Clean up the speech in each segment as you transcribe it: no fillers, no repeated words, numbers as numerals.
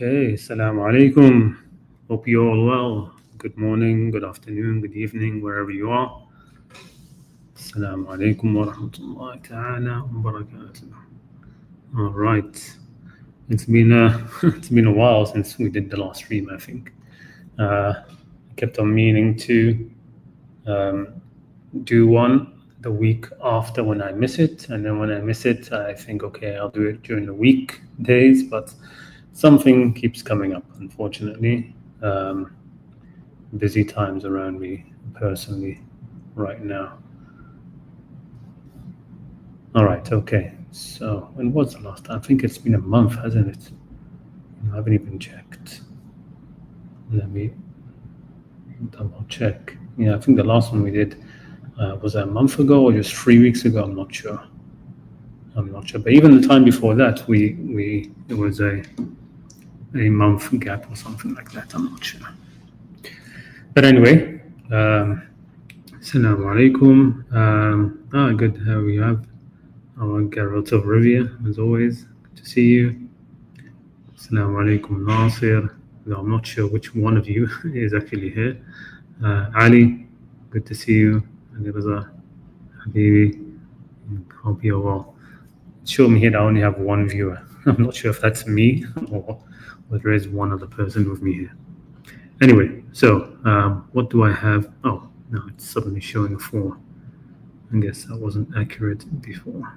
Okay, Assalamu alaikum. Hope you're all well. Good morning, good afternoon, good evening, wherever you are. Assalamu alaikum wa rahmatullahi ta'ala wa barakatuh. All right. It's been a while since we did the last stream, I think. I kept on meaning to do one the week after when I miss it, and then when I miss it, I think, okay, I'll do it during the weekdays, but something keeps coming up, unfortunately. Busy times around me personally right now. All right, okay. So when was the last time? I think it's been a month, hasn't it? I haven't even checked. Let me double check. Yeah, I think the last one we did was a month ago or just 3 weeks ago. I'm not sure. But even the time before that, it was a month gap or something like that. I'm not sure. But anyway, Assalamu alaikum. Good. We have our Garrett of Rivia, as always. Good to see you. Assalamu alaikum, Nasir. No, I'm not sure which one of you is actually here. Ali, good to see you. And there was a Habibi. Hope you're well. Show me here that I only have one viewer. I'm not sure if that's me or there is one other person with me here. Anyway, so what do I have? Oh, no, it's suddenly showing a 4. I guess that wasn't accurate before.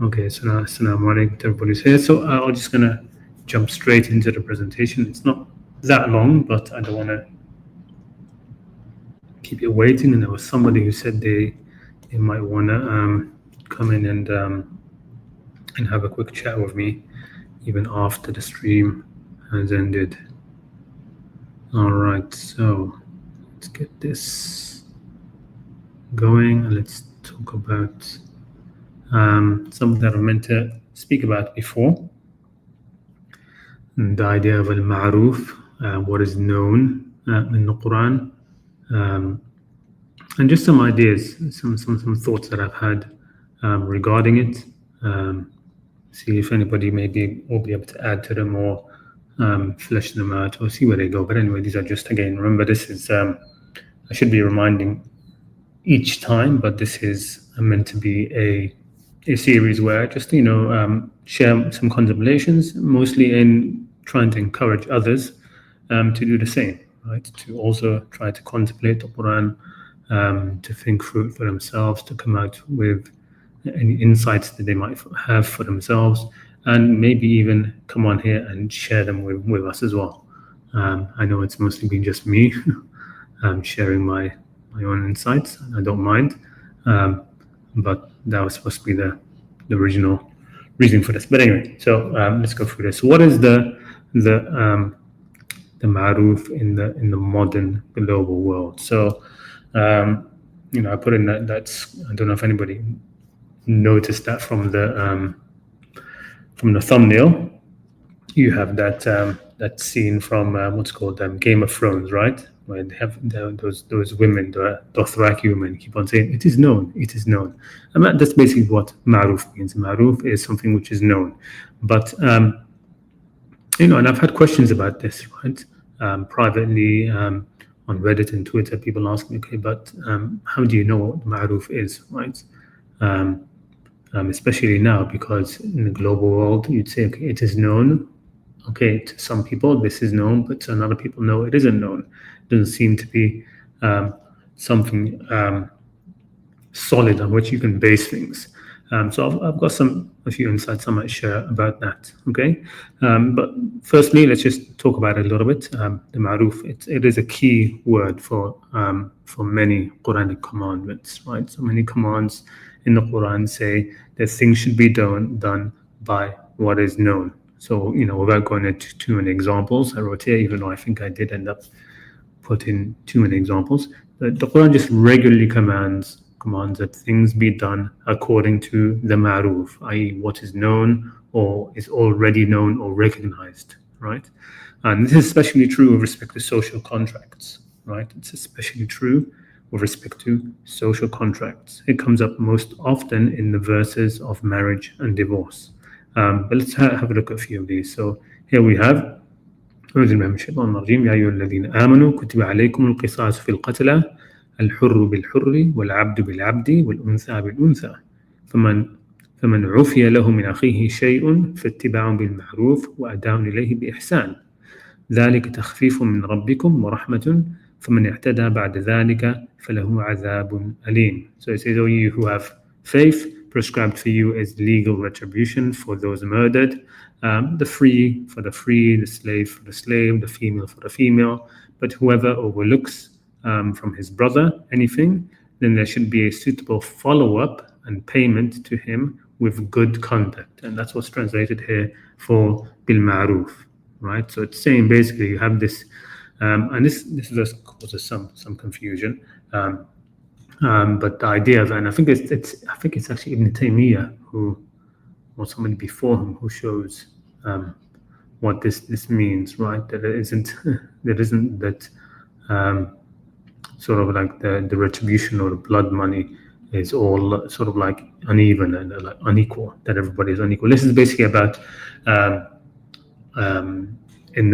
Okay, so now Assalamu alaikum to everybody's here. So I'm just going to jump straight into the presentation. It's not that long, but I don't want to keep you waiting. And there was somebody who said they might want to come in and have a quick chat with me even after the stream has ended. All right, so let's get this going and let's talk about something that I meant to speak about before. The idea of al-ma'ruf, what is known in the Qur'an, and just some ideas, some thoughts that I've had regarding it. See if anybody will be able to add to them or flesh them out or see where they go. But anyway, these are just, again, remember this is, I should be reminding each time, but this is meant to be a series where I just, share some contemplations, mostly in trying to encourage others to do the same, right? To also try to contemplate the Quran, to think through it for themselves, to come out with any insights that they might have for themselves, and maybe even come on here and share them with us as well. I know it's mostly been just me sharing my own insights. I don't mind, but that was supposed to be the original reason for this. But anyway, so let's go through this. What is the ma'ruf in the modern global world? So I put in that's, I don't know if anybody noticed that from the thumbnail. You have that scene from what's called Game of Thrones, right? Where they have those women, the Dothraki women, keep on saying, it is known, it is known. And that's basically what ma'ruf means. Ma'ruf is something which is known. But, and I've had questions about this, right? Privately, on Reddit and Twitter, people ask me, okay, but how do you know what ma'ruf is, right? Especially now, because in the global world, you'd say, okay, it is known. Okay, to some people, this is known, but to other people, no, it isn't known. It doesn't seem to be something solid on which you can base things. So I've got a few insights I might share about that, okay? But firstly, let's just talk about it a little bit. The ma'ruf, it is a key word for many Quranic commandments, right? So many commands in the Quran say that things should be done by what is known. So, without going into too many examples, I wrote here, even though I think I did end up putting too many examples, but the Quran just regularly commands that things be done according to the ma'ruf, i.e. what is known or is already known or recognized, right? And this is especially true with respect to social contracts, right? It's especially true with respect to social contracts. It comes up most often in the verses of marriage and divorce. But let's have a look at a few of these. So here we have أعوذ بالله من الشيطان الرجيم. يا أيها الذين آمنوا كتب عليكم القصاص في القتلى الحر بالحر والعبد بالعبد والأنثى بالأنثى فمن عفي له من أخيه شيء فاتباع بالمعروف وأداء إليه بإحسان ذلك تخفيف من ربكم ورحمة فمن اعتدى بعد ذلك فله عذاب أليم. So it says, O you who have faith, prescribed for you is legal retribution for those murdered, the free for the free, the slave for the slave, the female for the female. But whoever overlooks from his brother anything, then there should be a suitable follow-up and payment to him with good conduct. And that's what's translated here for bil ma'ruf, right? So it's saying basically you have this, and this just causes some confusion. But the idea of, and I think it's actually Ibn Taymiyyah who, or somebody before him, who shows what this means, right? That it isn't that sort of like the retribution or the blood money is all sort of like uneven and like unequal, that everybody is unequal. This is basically about in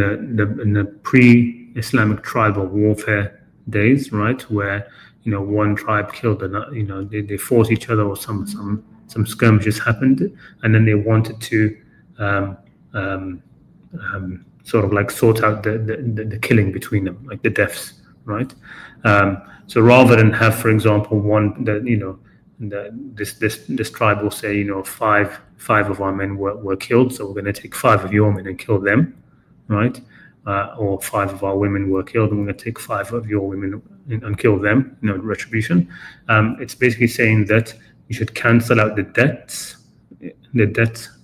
the pre-Islamic tribal warfare days, right, where one tribe killed another, they fought each other, or some skirmishes happened, and then they wanted to sort of like sort out the killing between them, like the deaths, right? So rather than have, for example, this tribe will say, five of our men were killed, so we're going to take 5 of your men and kill them, right? Or 5 of our women were killed, and we're going to take 5 of your women and kill them, retribution. It's basically saying that you should cancel out the debts,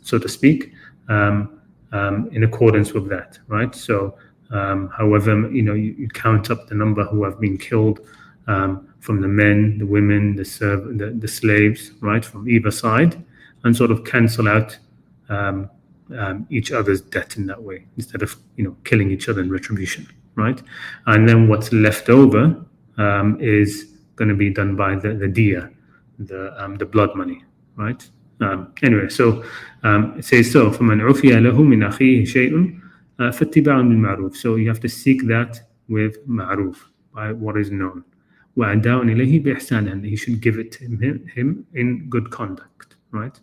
so to speak, in accordance with that, right? So, however, you count up the number who have been killed from the men, the women, the slaves, right, from either side, and sort of cancel out each other's debt in that way, instead of killing each other in retribution, right? And then what's left over is going to be done by the diya, the blood money, right? Anyway, so it says, so فَمَنْ عُفِيَ لَهُ مِنْ أَخِيهِ شَيْءٌ فَاتِّبَاعٌ بِالْمَعْرُوفِ. So you have to seek that with ma'ruf, by what is known. وَأَدَاءٌ إِلَيْهِ بِإِحْسَانٍ, and he should give it to him in good conduct, right?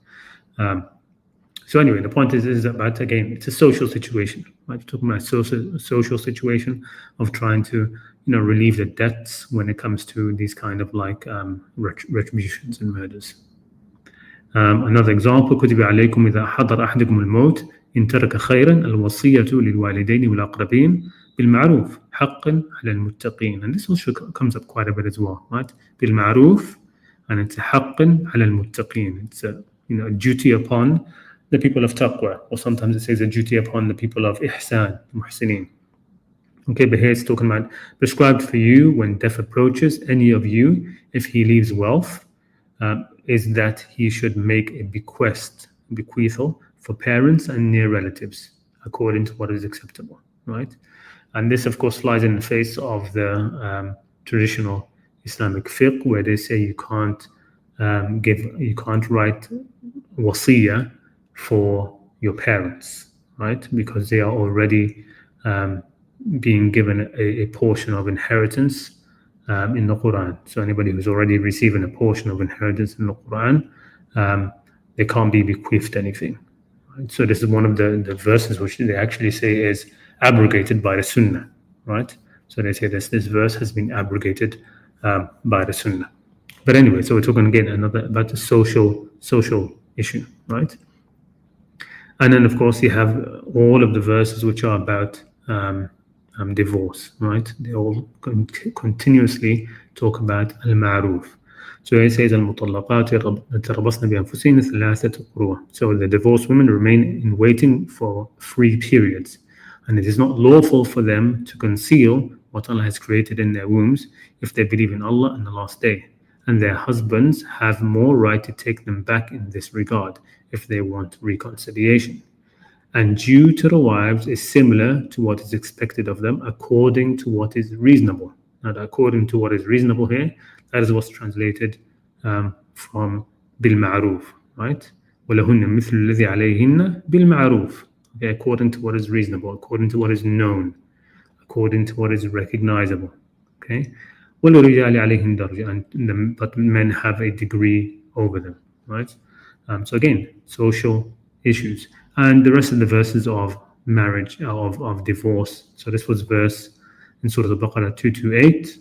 So anyway, the point is about, again, it's a social situation, right? We're talking about social situation of trying to, relieve the debts when it comes to these kind of like retributions and murders. Another example, كتب عليكم إذا حضر أحدكم الموت إن ترك خيرا الوصية للوالدين والأقربين بالمعروف حقا على المتقين. And this also comes up quite a bit as well, right? بالمعروف, and it's حقا على المتقين. It's a duty upon the people of taqwa, or sometimes it says a duty upon the people of ihsan, muhsinin. Okay, but here it's talking about prescribed for you when death approaches any of you, if he leaves wealth, is that he should make a bequeathal for parents and near relatives according to what is acceptable, right? And this, of course, flies in the face of the traditional Islamic fiqh, where they say you can't write wasiyah for your parents, right? Because they are already being given a portion of inheritance in the Qur'an. So anybody who's already receiving a portion of inheritance in the Qur'an, they can't be bequeathed anything. Right? So this is one of the verses which they actually say is abrogated by the Sunnah, right? So they say this verse has been abrogated by the Sunnah. But anyway, so we're talking again about the social issue, right? And then, of course, you have all of the verses which are about divorce, right? They all continuously talk about al-ma'ruf. So it says al-mutallaqat yatarabbasna bi anfusihinna thalathata quru'. So the divorced women remain in waiting for 3 periods, and it is not lawful for them to conceal what Allah has created in their wombs if they believe in Allah and the last day. And their husbands have more right to take them back in this regard if they want reconciliation. And due to the wives is similar to what is expected of them according to what is reasonable. Now, according to what is reasonable here, that is what's translated from bil ma'ruf, right? وَلَهُنَّ مِثْلُ الَّذِي عَلَيْهِنَّ بِالْمَعْرُوفِ. okay, according to what is reasonable, according to what is known, according to what is recognizable. Okay, وَلِلرِّجَالِ عَلَيْهِمْ دَرْجَةٌ, but men have a degree over them, right? So again, social issues, and the rest of the verses of marriage, of divorce. So this was verse in Surah Al-Baqarah 228,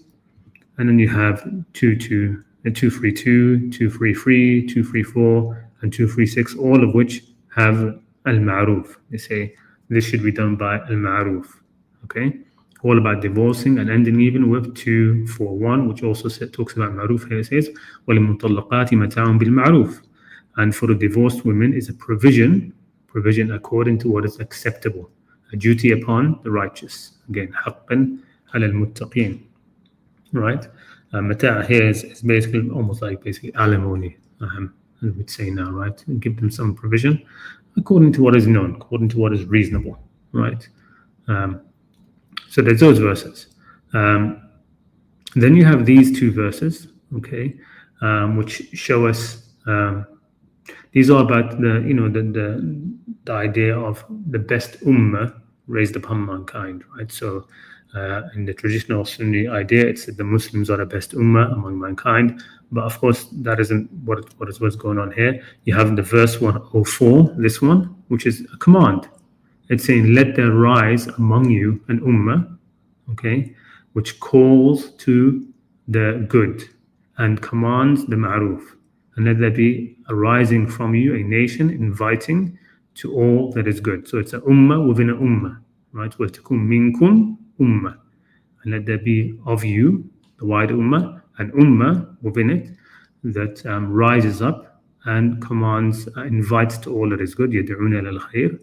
and then you have 232, 233, 234, and 236, all of which have al-ma'ruf. They say this should be done by al-ma'ruf. Okay, all about divorcing, and ending even with 241, which also talks about ma'ruf. Here it says وَلِلْمُطَلَّقَاتِ مَتَاعٌ بِالْمَعْرُوفِ, and for the divorced women is a provision according to what is acceptable, a duty upon the righteous. Again, حَقًّا عَلَى الْمُتَّقِينَ. Right? Mata' here is basically almost like alimony, as we'd say now, right? And give them some provision according to what is known, according to what is reasonable, right? So there's those verses. Then you have these two verses, okay, which show us. These are about the idea of the best ummah raised upon mankind, right? So in the traditional Sunni idea, it's that the Muslims are the best ummah among mankind. But of course, that isn't what's going on here. You have the verse 104, this one, which is a command. It's saying, let there rise among you an ummah, okay, which calls to the good and commands the ma'ruf. And let there be arising from you a nation inviting to all that is good. So it's an ummah within an ummah, right? وَلْتَكُمْ مِنْكُمْ ummah. And let there be of you, the wider ummah, an ummah within it that rises up and commands, invites to all that is good. يَدْعُونَ إِلَى الْخَيْرِ,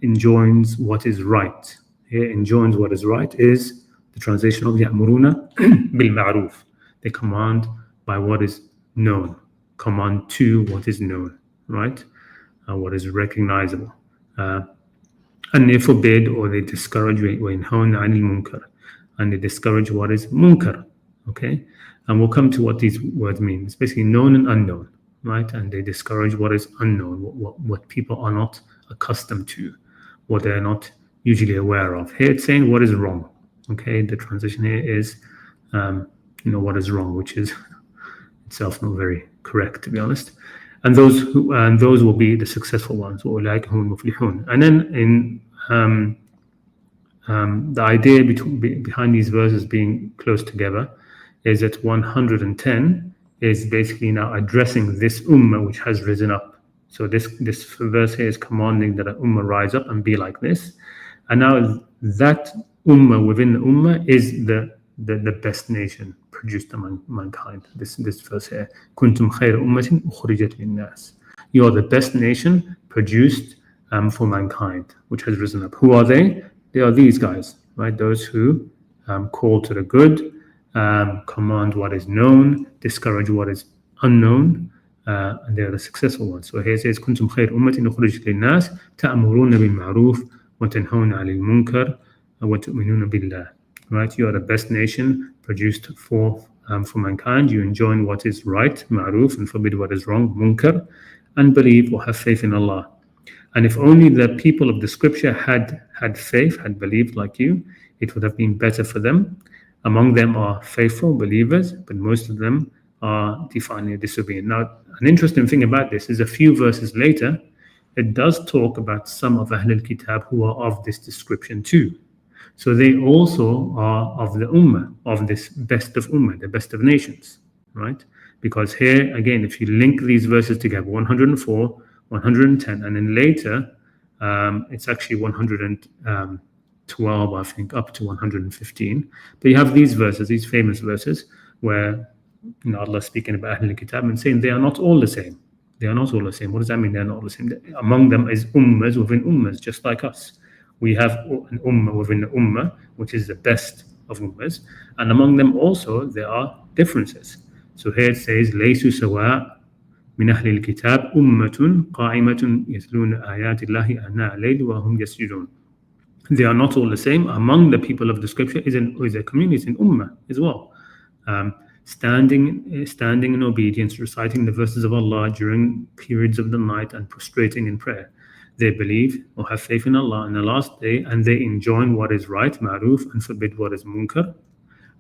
enjoins what is right. Here, enjoins what is right is the translation of يَأْمُرُونَ بِالْمَعْرُوفِ. They command by what is known, command to what is known, right? What is recognizable. And they forbid or they discourage وَيَنْهَوْنَ عَنِ الْمُنكَرِ, and they discourage what is munkar, okay? And we'll come to what these words mean. It's basically known and unknown, right? And they discourage what is unknown, what people are not accustomed to, what they're not usually aware of. Here it's saying what is wrong, okay? The transition here is, what is wrong, which is itself not very correct, to be honest. And those will be the successful ones. وَأُولَٰئِكَ هُمُ الْمُفْلِحُونَ. And then in the idea behind these verses being close together is that 110 is basically now addressing this ummah which has risen up. So this verse here is commanding that an ummah rise up and be like this. And now that ummah within the ummah is the best nation produced among mankind. This verse here, kuntum khayra ummatin ukhrijat linnas. You are the best nation produced for mankind, which has risen up. Who are they? They are these guys, right? Those who call to the good, command what is known, discourage what is unknown, and they are the successful ones. So here it says, kuntum khayra ummatin ukhrijat linnas ta'muruna bil ma'ruf wa tanhawna 'anil munkar wa tu'minuna billah. Right, you are the best nation produced for mankind. You enjoin what is right, ma'ruf, and forbid what is wrong, munkar, and believe or have faith in Allah. And if only the people of the scripture had faith, had believed like you, it would have been better for them. Among them are faithful believers, but most of them are defiantly disobedient. Now, an interesting thing about this is a few verses later, it does talk about some of Ahlul Kitab who are of this description too. So they also are of the ummah, of this best of ummah, the best of nations, right? Because here, again, if you link these verses together, 104, 110, and then later, it's actually 112, I think, up to 115. But you have these verses, these famous verses, where Allah is speaking about Ahlul Kitab and saying they are not all the same. They are not all the same. What does that mean? They are not all the same. Among them is ummahs within ummahs, just like us. We have an ummah within the ummah, which is the best of ummahs. And among them also, there are differences. So here it says, لَيْسُوا سَوَاء مِنْ أَهْلِ الْكِتَابِ أُمَّةٌ قَائِمَةٌ يَتْلُونَ آيَاتِ اللَّهِ آنَاءَ اللَّيْلِ وَهُمْ يَسْجُدُونَ. They are not all the same. Among the people of the scripture is a community, in ummah as well. Standing in obedience, reciting the verses of Allah during periods of the night and prostrating in prayer. they believe or have faith in Allah in the last day, and they enjoin what is right, ma'ruf, and forbid what is munkar,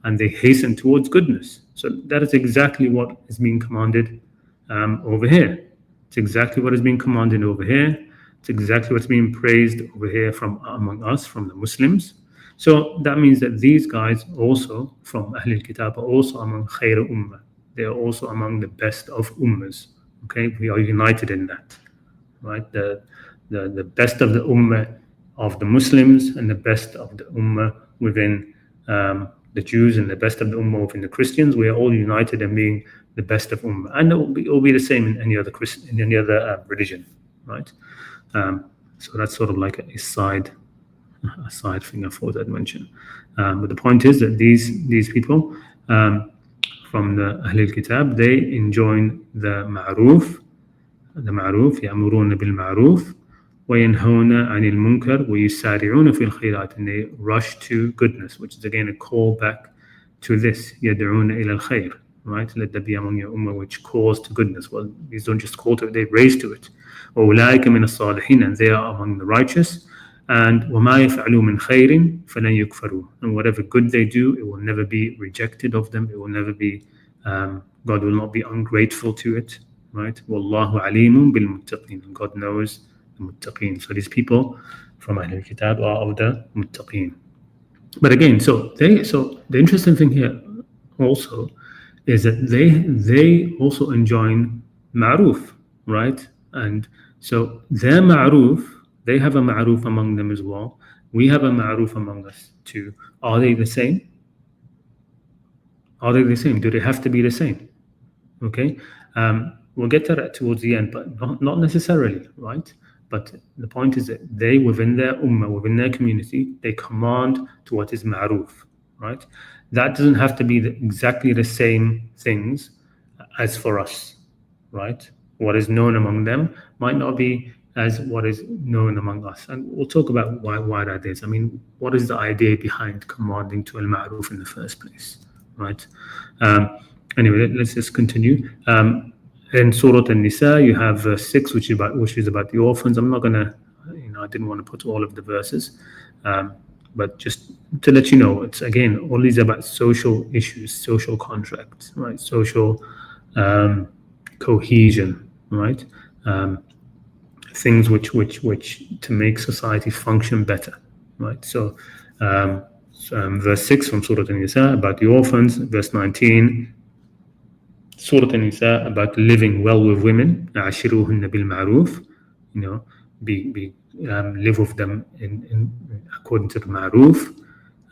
and they hasten towards goodness. So that is exactly what is being commanded over here. It's exactly what is being commanded over here. It's exactly what's being praised over here from among us, from the Muslims. So that means that these guys also from Ahlul Kitab are also among Khair Ummah. They are also among the best of Ummahs. Okay, we are united in that, right? The best of the Ummah of the Muslims and the best of the Ummah within the Jews and the best of the Ummah within the Christians. We are all united in being the best of Ummah, and it will be the same in any other religion, right? So that's sort of like a side thing I thought I'd mention. But the point is that these people from the Ahlul Kitab, they enjoin the ma'ruf, يأمرون بالمعروف وينهون عن المنكر ويسارعون في الخيرات, and they rush to goodness, which is again a call back to this يدعون إلى الخير, right? Let there be among your ummah which calls to goodness. Well, these don't just call to it, they raise to it. وأولئك من الصالحين, and they are among the righteous. And وما يفعلوا من خير فلن يكفروا, and whatever good they do, it will never be rejected of them. It will never be God will not be ungrateful to it, right? Wallahu alimun bil muttaqin, and God knows the muttaqin. So these people from Ahlul Kitab are of the muttaqin. But again, so the interesting thing here also is that they also enjoin ma'ruf, right? And so their ma'ruf, they have a ma'ruf among them as well. We have a ma'ruf among us too. Are they the same? Are they the same? Do they have to be the same? Okay, we'll get to that towards the end, but not necessarily, right? But the point is that they, within their ummah, within their community, they command to what is ma'ruf, right? That doesn't have to be exactly the same things as for us, right? What is known among them might not be as what is known among us. And we'll talk about why that is. I mean, what is the idea behind commanding to al-ma'ruf in the first place, right? Anyway, let's just continue. In Surah An-Nisa, you have verse 6, which is about the orphans. I'm not gonna, I didn't want to put all of the verses, but just to let you know, it's again all these about social issues, social contracts, right? Social cohesion, right? Things which to make society function better, right? So, verse 6 from Surah An-Nisa about the orphans, verse 19. Surah An-Nisa about living well with women, عاشروهن بالمعروف, live with them in according to the ma'ruf.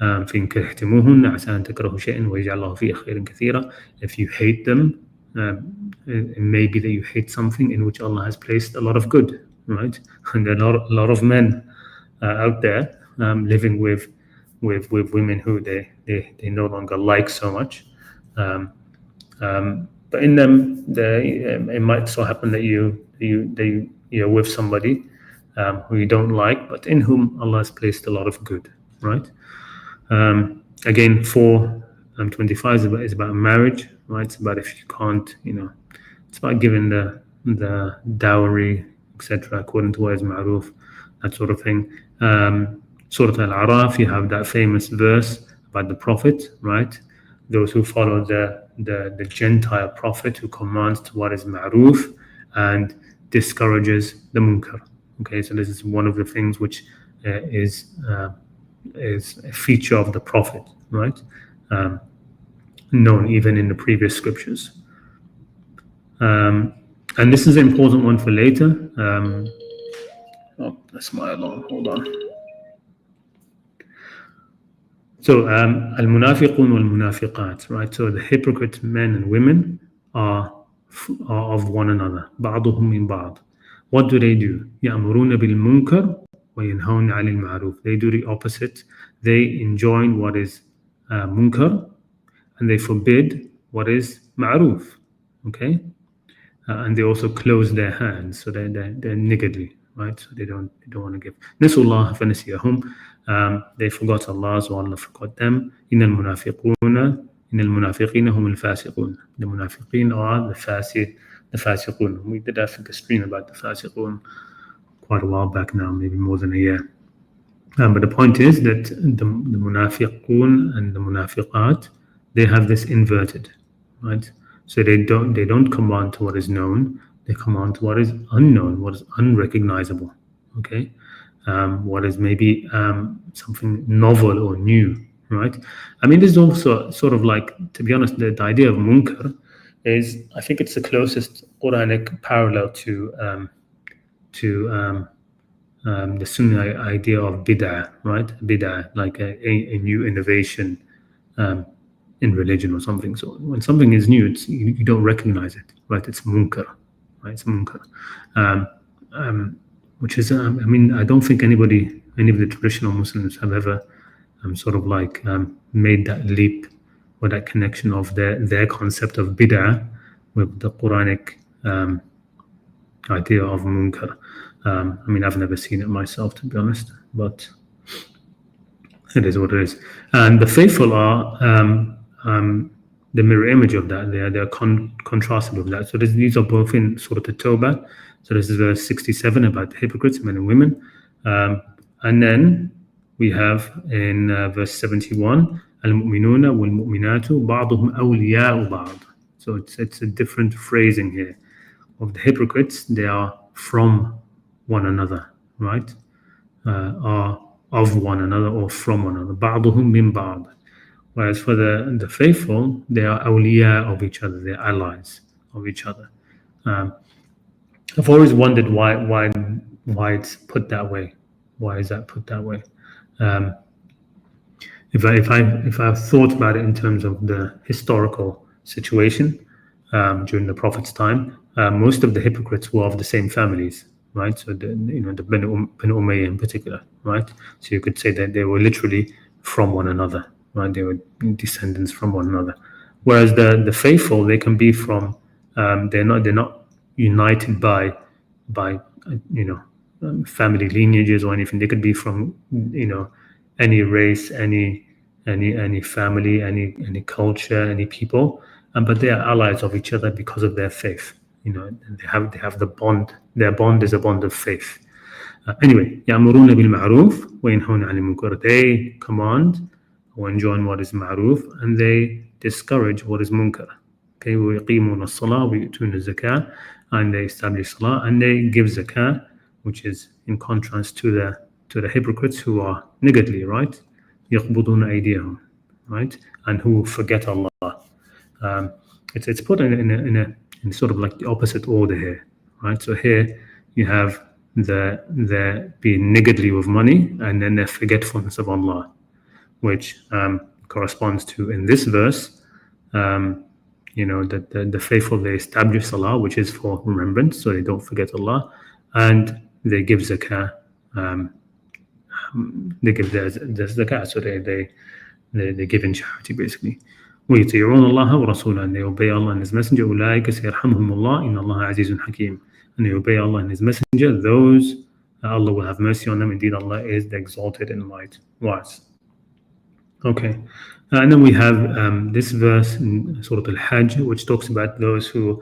فإن كرهتموهن عسى أن تكرهوا شيئا ويجعل الله فيه خيرا كثيرا. If you hate them, it may be that you hate something in which Allah has placed a lot of good, right? And there are a lot of men out there living with women who they no longer like so much. But in them, it might so happen that you're with somebody who you don't like, but in whom Allah has placed a lot of good, right? Again, 4:25 is about marriage, right? It's about if you can't, it's about giving the dowry, etc., according to what is ma'ruf, that sort of thing. Surah Al-Araf, you have that famous verse about the Prophet, right? Those who follow the Gentile prophet who commands to what is ma'ruf and discourages the munkar. Okay, so this is one of the things which is a feature of the prophet, right? Known even in the previous scriptures. And this is an important one for later. That's my alarm. Hold on. So, al-munafiqun wal-munafiqat, right? So the hypocrite men and women are of one another. بعضهم من بعض. What do? يأمرون بالمنكر وينهون عن المعروف. They do the opposite. They enjoin what is munkar, and they forbid what is ma'ruf. Okay, and they also close their hands, so they're niggardly, right? So they don't want to give. Nasullah fanasiyahum. They forgot Allah, so Allah forgot them. إن المنافقين هم الفاسقون. The munafiqeen are the fasiqun. We did have a stream about the fasiqun quite a while back now, maybe more than a year. But the point is that the munafiqun and the munafiqat, they have this inverted, right? So they don't command to what is known, they command to what is unknown, what is unrecognizable, okay? What is maybe something novel or new, right? I mean, this is also sort of like, to be honest, the idea of munkar is, I think it's the closest Quranic parallel to the Sunni idea of bid'ah, right? Bid'ah, like a new innovation in religion or something. So when something is new, you don't recognize it, right? It's munkar, right? It's munkar. Which is, I mean, I don't think any of the traditional Muslims have ever sort of like made that leap or that connection of their concept of bid'ah with the Quranic idea of munkar. I mean, I've never seen it myself, to be honest, but it is what it is. And the faithful are the mirror image of that. They're contrasted with that. So these are both in Surah At-Tawbah. So this is verse 67 about the hypocrites, men and women. And then we have in verse 71, Al-mu'minuna wal-mu'minatu ba'duhum awliya'u ba'd. So it's a different phrasing here. Of the hypocrites, they are from one another, right? Are of one another or from one another. Ba'duhum min ba'd. Whereas for the faithful, they are awliya of each other. They're allies of each other. I've always wondered why it's put that way. Why is that put that way? If I've thought about it in terms of the historical situation during the Prophet's time, most of the hypocrites were of the same families, right? So the Banu Umayyah in particular, right? So you could say that they were literally from one another, right? They were descendants from one another. Whereas the faithful, they can be from they're not united by family lineages or anything. They could be from any race, any family, any culture, any people, but they are allies of each other because of their faith. They have the bond. Their bond is a bond of faith. Anyway, يَأْمُرُونَ بِالْمَعْرُوفِ وَيَنْهَوْنَ عَنِ الْمُنكَرِ. They command or enjoin what is ma'ruf, and they discourage what is munkar. Okay, وَيُقِيمُونَ الصَّلَاةَ وَيُؤْتُونَ الزَّكَاةَ, and they establish salah and they give zakah, which is in contrast to the hypocrites who are niggardly, right? يَقْبُضُونَ أَيْدِيَهُم, right? And who forget Allah. It's put in sort of like the opposite order here, right? So here you have the being niggardly with money, and then the forgetfulness of Allah, which corresponds to, in this verse, that the faithful, they establish salah, which is for remembrance, so they don't forget Allah, and they give zakah. They give their zakah, so they give in charity, basically. وَيُطِيعُونَ اللَّهَ وَرَسُولَهُ, and they obey Allah and His Messenger. أُولَٰئِكَ سَيَرْحَمُهُمُ اللَّهُ إِنَّ اللَّهَ عَزِيزٌ حَكِيمٌ. And they obey Allah and His Messenger. Those Allah will have mercy on them. Indeed, Allah is the exalted and might wise. Okay, and then we have this verse in Surah Al-Hajj, which talks about those who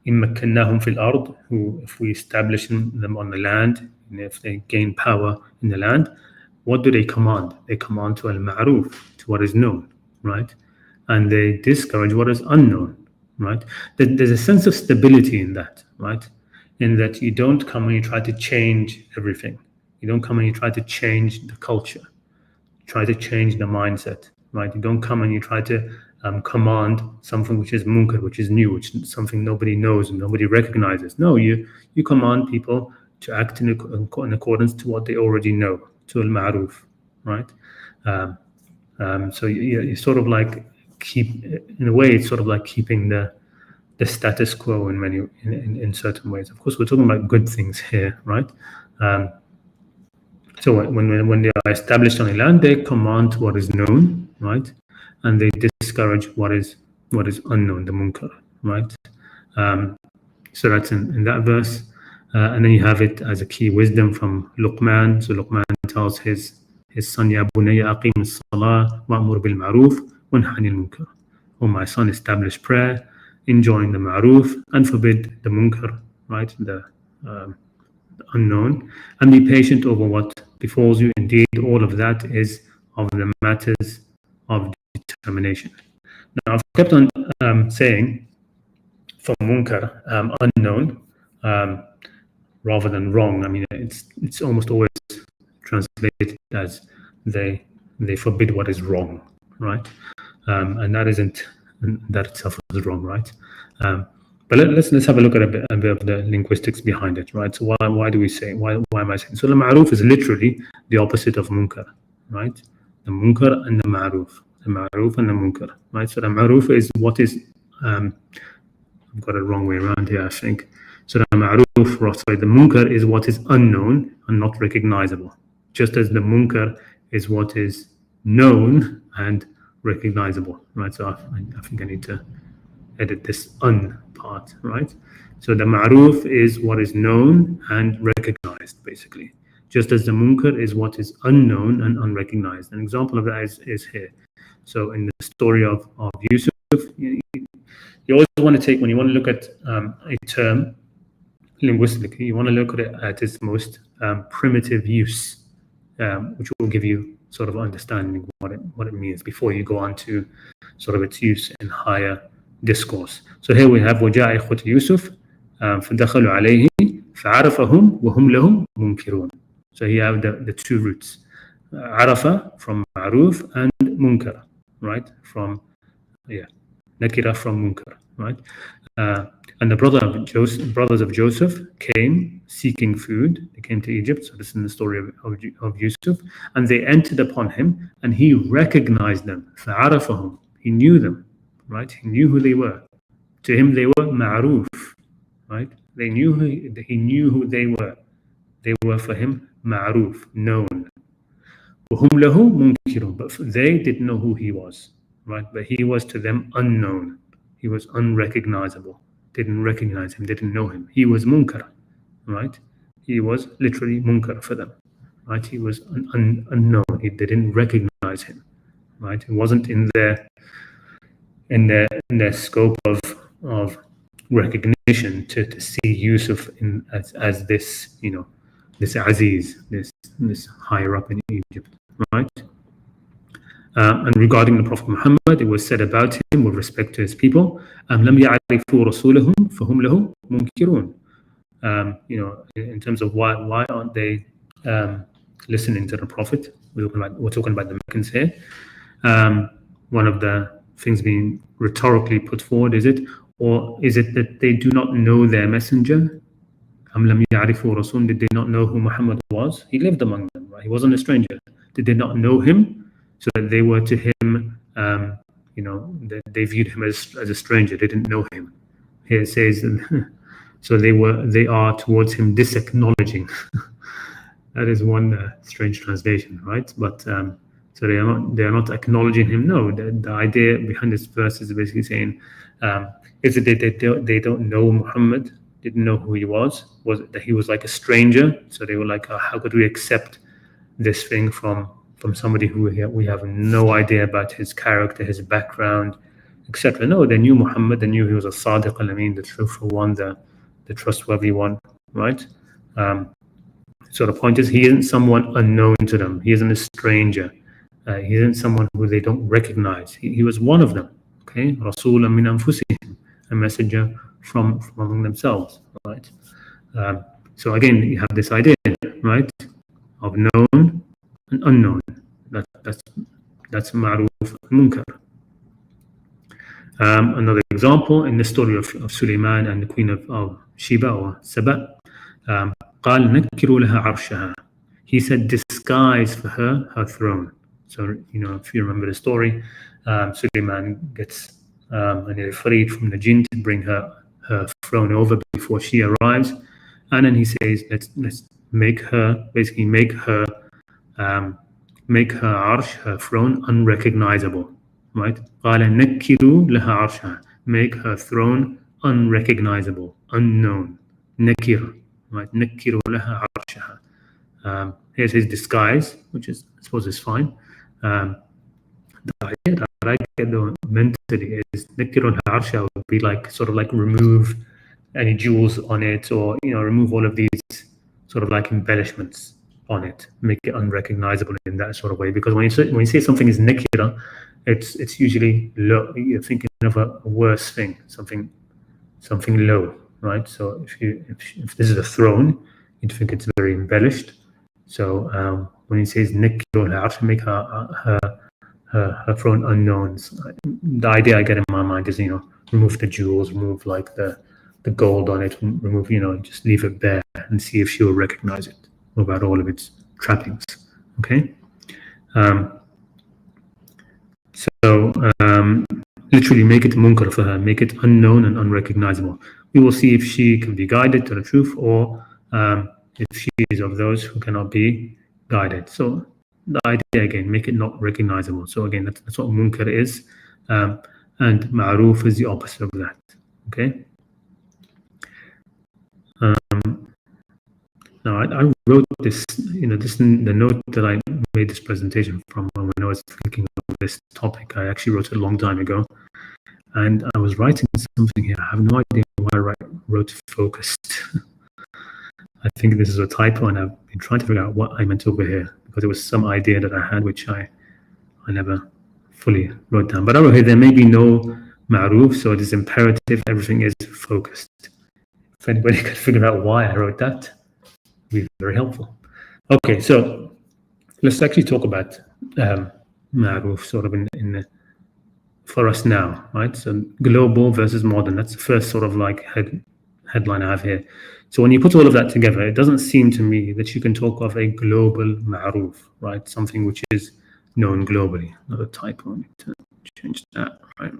إِن مَكَّنَّاهُمْ فِي الْأَرْضِ, who, if we establish them on the land, and if they gain power in the land, what do they command? They command to al-ma'ruf, to what is known, right? And they discourage what is unknown, right? There's a sense of stability in that, right? In that you don't come and you try to change everything. You don't come and you try to change the culture, try to change the mindset, right? You don't come and you try to command something which is munkar, which is new, which is something nobody knows and nobody recognizes. No, you command people to act in accordance to what they already know, to al-ma'ruf, right? So you sort of like keep, in a way, it's sort of like keeping the status quo in certain ways. Of course, we're talking about good things here, right? So when they are established on a land, they command what is known, right? And they discourage what is unknown, the munkar, right? So that's in that verse. And then you have it as a key wisdom from Luqman. So Luqman tells his son, Ya bunayya aqim as-salah wa'mur bil ma'ruf wanha 'anil munkar. Oh my son, establish prayer, enjoin the ma'ruf and forbid the munkar, right? unknown, and be patient over what befalls you. Indeed, all of that is of the matters of determination. Now, I've kept on saying for munkar, unknown, rather than wrong. I mean, it's almost always translated as they forbid what is wrong, right? And that isn't, and that itself is wrong, right? But let's have a look at a bit of the linguistics behind it, right? So why do we say, why am I saying? So the ma'ruf is literally the opposite of munkar, right? The munkar and the ma'ruf, and the munkar, right? So the ma'ruf is what is, I've got it wrong way around here, I think. So the ma'ruf, sorry, the munkar is what is unknown and not recognizable, just as the munkar is what is known and recognizable, right? So I think I need to edit this un part, right? So the ma'ruf is what is known and recognized, basically, just as the munkar is what is unknown and unrecognized. An example of that is here. So in the story of Yusuf, you always want to take, when you want to look at a term linguistically, you want to look at it at its most primitive use, which will give you sort of understanding what it means before you go on to sort of its use in higher discourse. So here we have وجاء إخوة يوسف فدخلوا عليه فعرفهم وهم له منكرون. So here have the two roots, عرفة from معروف and munkar, right? From nakira from munkar, right? And the brothers of Joseph came seeking food. They came to Egypt. So this is in the story of Yusuf, and they entered upon him, and he recognized them. فعرفهم, he knew them. Right, he knew who they were. To him, they were ma'ruf. Right, he knew who they were. They were for him ma'ruf, known. وَهُمْ لَهُ مُنْكِرُونَ, but they didn't know who he was. Right, but he was to them unknown. He was unrecognizable. Didn't recognize him. Didn't know him. He was munkar. Right, he was literally munkar for them. Right, he was unknown. They didn't recognize him. Right, it wasn't in their scope of recognition to see Yusuf as this, this Aziz, this higher up in Egypt, right? And regarding the Prophet Muhammad, it was said about him with respect to his people, لم يعرفوا رسولهم فهم له منكرون. In terms of why aren't they listening to the Prophet? We're talking about the Meccans here. One of the things being rhetorically put forward, is it that they do not know their messenger? Did they not know who Muhammad was? He lived among them, right? He wasn't a stranger. Did they not know him? So that they were to him, they viewed him as a stranger. They didn't know him. Here it says, so they are towards him disacknowledging. That is one strange translation, right? But so they are not acknowledging him. No, the idea behind this verse is basically saying, is it that they don't know Muhammad, didn't know who he was it that he was like a stranger? So they were like, how could we accept this thing from somebody who we have no idea about his character, his background, etc. No, they knew Muhammad, they knew he was a Sadiq al-Amin, the truthful one, the trustworthy one, right? So the point is, he isn't someone unknown to them. He isn't a stranger. He isn't someone who they don't recognize. He was one of them. Okay, Rasulan min anfusihim, a messenger from among themselves. Right. So again, you have this idea, right, of known and unknown. That's ma'ruf munkar. Another example in the story of Sulaiman and the queen of Sheba or Saba. قال نكروا لها عرشها. He said, disguise for her throne. So, if you remember the story, Sulaiman gets an freed from the jinn to bring her throne over before she arrives. And then he says, let's make her arsh, her throne, unrecognizable. Right? قال نكروا لها عرشها. Make her throne unrecognizable, unknown. Nakir. Right? نكروا لها عرشها. Here's his disguise, which is, I suppose, is fine. The idea that I get though mentally is Nakir al-Arsha would be like sort of like remove any jewels on it, or remove all of these sort of like embellishments on it, make it unrecognizable in that sort of way. Because when you say something is nakira, it's usually low. You're thinking of a worse thing, something low, right? So if this is a throne, you'd think it's very embellished. So when he says nakira, I have to make her throne unknown. So the idea I get in my mind is, remove the jewels, remove like the gold on it, remove, just leave it bare and see if she'll recognize it without all of its trappings. Okay. Literally make it munkar for her, make it unknown and unrecognizable. We will see if she can be guided to the truth, or if she is of those who cannot be guided. So the idea again, make it not recognizable. So again, that's what munkar is, and ma'ruf is the opposite of that. Okay. Now I wrote this, the note that I made this presentation from when I was thinking of this topic. I actually wrote it a long time ago, and I was writing something here. I have no idea why I wrote focused. I think this is a typo, and I've been trying to figure out what I meant over here, because it was some idea that I had which I never fully wrote down. But I wrote here, there may be no ma'ruf, so it is imperative everything is focused. If anybody could figure out why I wrote that, it would be very helpful. Okay, so let's actually talk about ma'ruf sort of for us now, right? So global versus modern, that's the first sort of like headline I have here. So when you put all of that together, it doesn't seem to me that you can talk of a global ma'ruf, right? Something which is known globally. Another typo, I need to change that, right?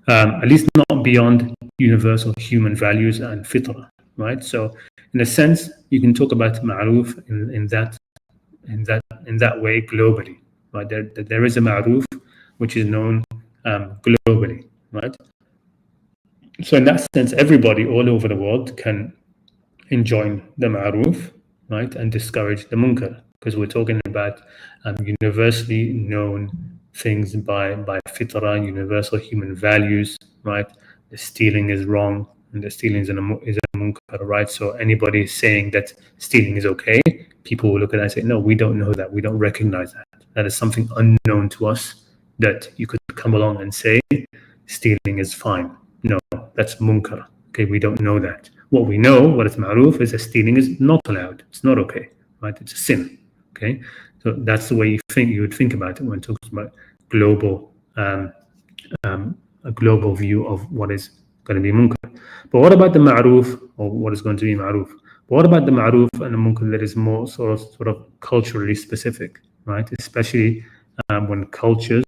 At least not beyond universal human values and fitrah, right? So in a sense, you can talk about ma'ruf in that way globally, right? There is a ma'ruf which is known globally, right? So in that sense, everybody all over the world can enjoin the ma'ruf, right, and discourage the munkar, because we're talking about universally known things by fitrah, universal human values, right? The stealing is wrong, and the stealing is a munkar, right? So anybody saying that stealing is okay, people will look at that and say, no, we don't know that, we don't recognize that. That is something unknown to us, that you could come along and say stealing is fine. No, that's munkar. Okay, we don't know that. What we know, what is ma'ruf, is that stealing is not allowed. It's not okay, right? It's a sin. Okay, so that's the way you would think about it when talking about global, a global view of what is going to be munkar. But what about the ma'ruf, or what is going to be ma'ruf? But what about the ma'ruf and the munkar that is more sort of culturally specific, right? Especially when cultures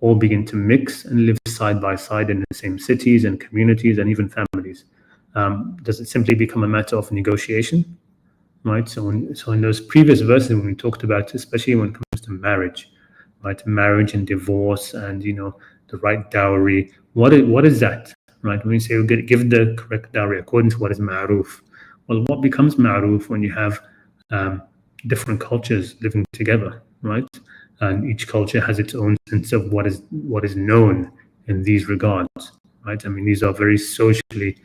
all begin to mix and live side by side in the same cities and communities and even families. Does it simply become a matter of negotiation, right? So in those previous verses when we talked about, especially when it comes to marriage, right? Marriage and divorce and, the right dowry. What is that, right? When we say we'll give the correct dowry according to what is ma'ruf. Well, what becomes ma'ruf when you have different cultures living together, right? And each culture has its own sense of what is known in these regards, right? I mean, these are very socially,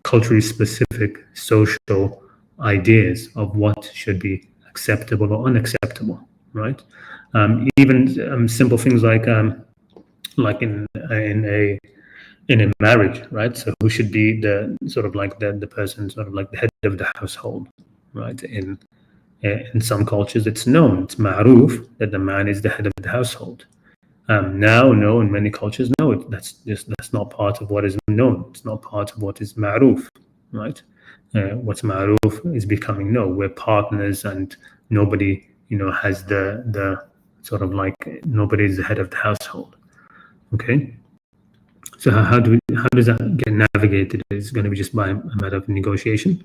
culturally specific social ideas of what should be acceptable or unacceptable, right? Even simple things like in a marriage, right? So who should be the sort of like the person, sort of like the head of the household, right? In some cultures, it's known, it's ma'ruf, that the man is the head of the household. Now, no, in many cultures, no, that's not part of what is known. It's not part of what is ma'ruf, right? What's ma'ruf is becoming no. We're partners, and nobody, has the sort of like, nobody is the head of the household. Okay. So how does that get navigated? It's going to be just by a matter of negotiation.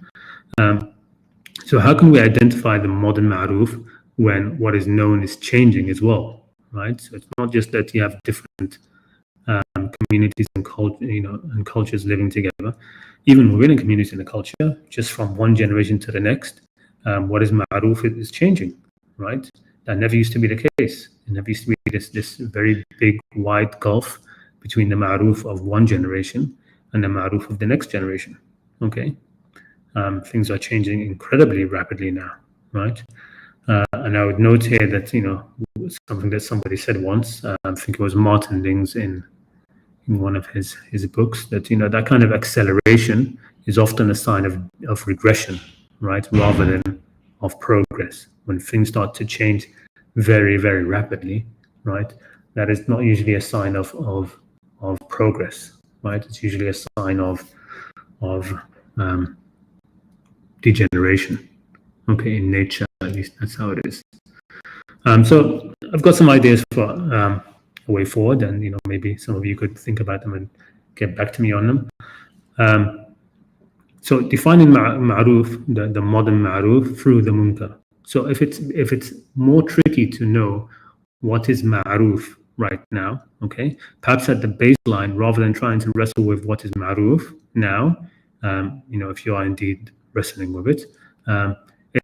So how can we identify the modern ma'ruf when what is known is changing as well, right? So it's not just that you have different communities and cultures living together. Even within a community and a culture, just from one generation to the next, what is ma'ruf is changing, right? That never used to be the case. It never used to be this very big, wide gulf between the ma'ruf of one generation and the ma'ruf of the next generation, okay? Things are changing incredibly rapidly now, right? And I would note here that, something that somebody said once, I think it was Martin Lings in one of his books, that, that kind of acceleration is often a sign of regression, right? Rather than of progress. When things start to change very, very rapidly, right? That is not usually a sign of progress, right? It's usually a sign of um, degeneration. Okay, in nature, at least that's how it is. So I've got some ideas for a way forward, and maybe some of you could think about them and get back to me on them. So defining ma'ruf, the modern ma'ruf, through the munkar. So if it's more tricky to know what is ma'ruf right now, okay, perhaps at the baseline, rather than trying to wrestle with what is ma'ruf now, if you are indeed wrestling with it,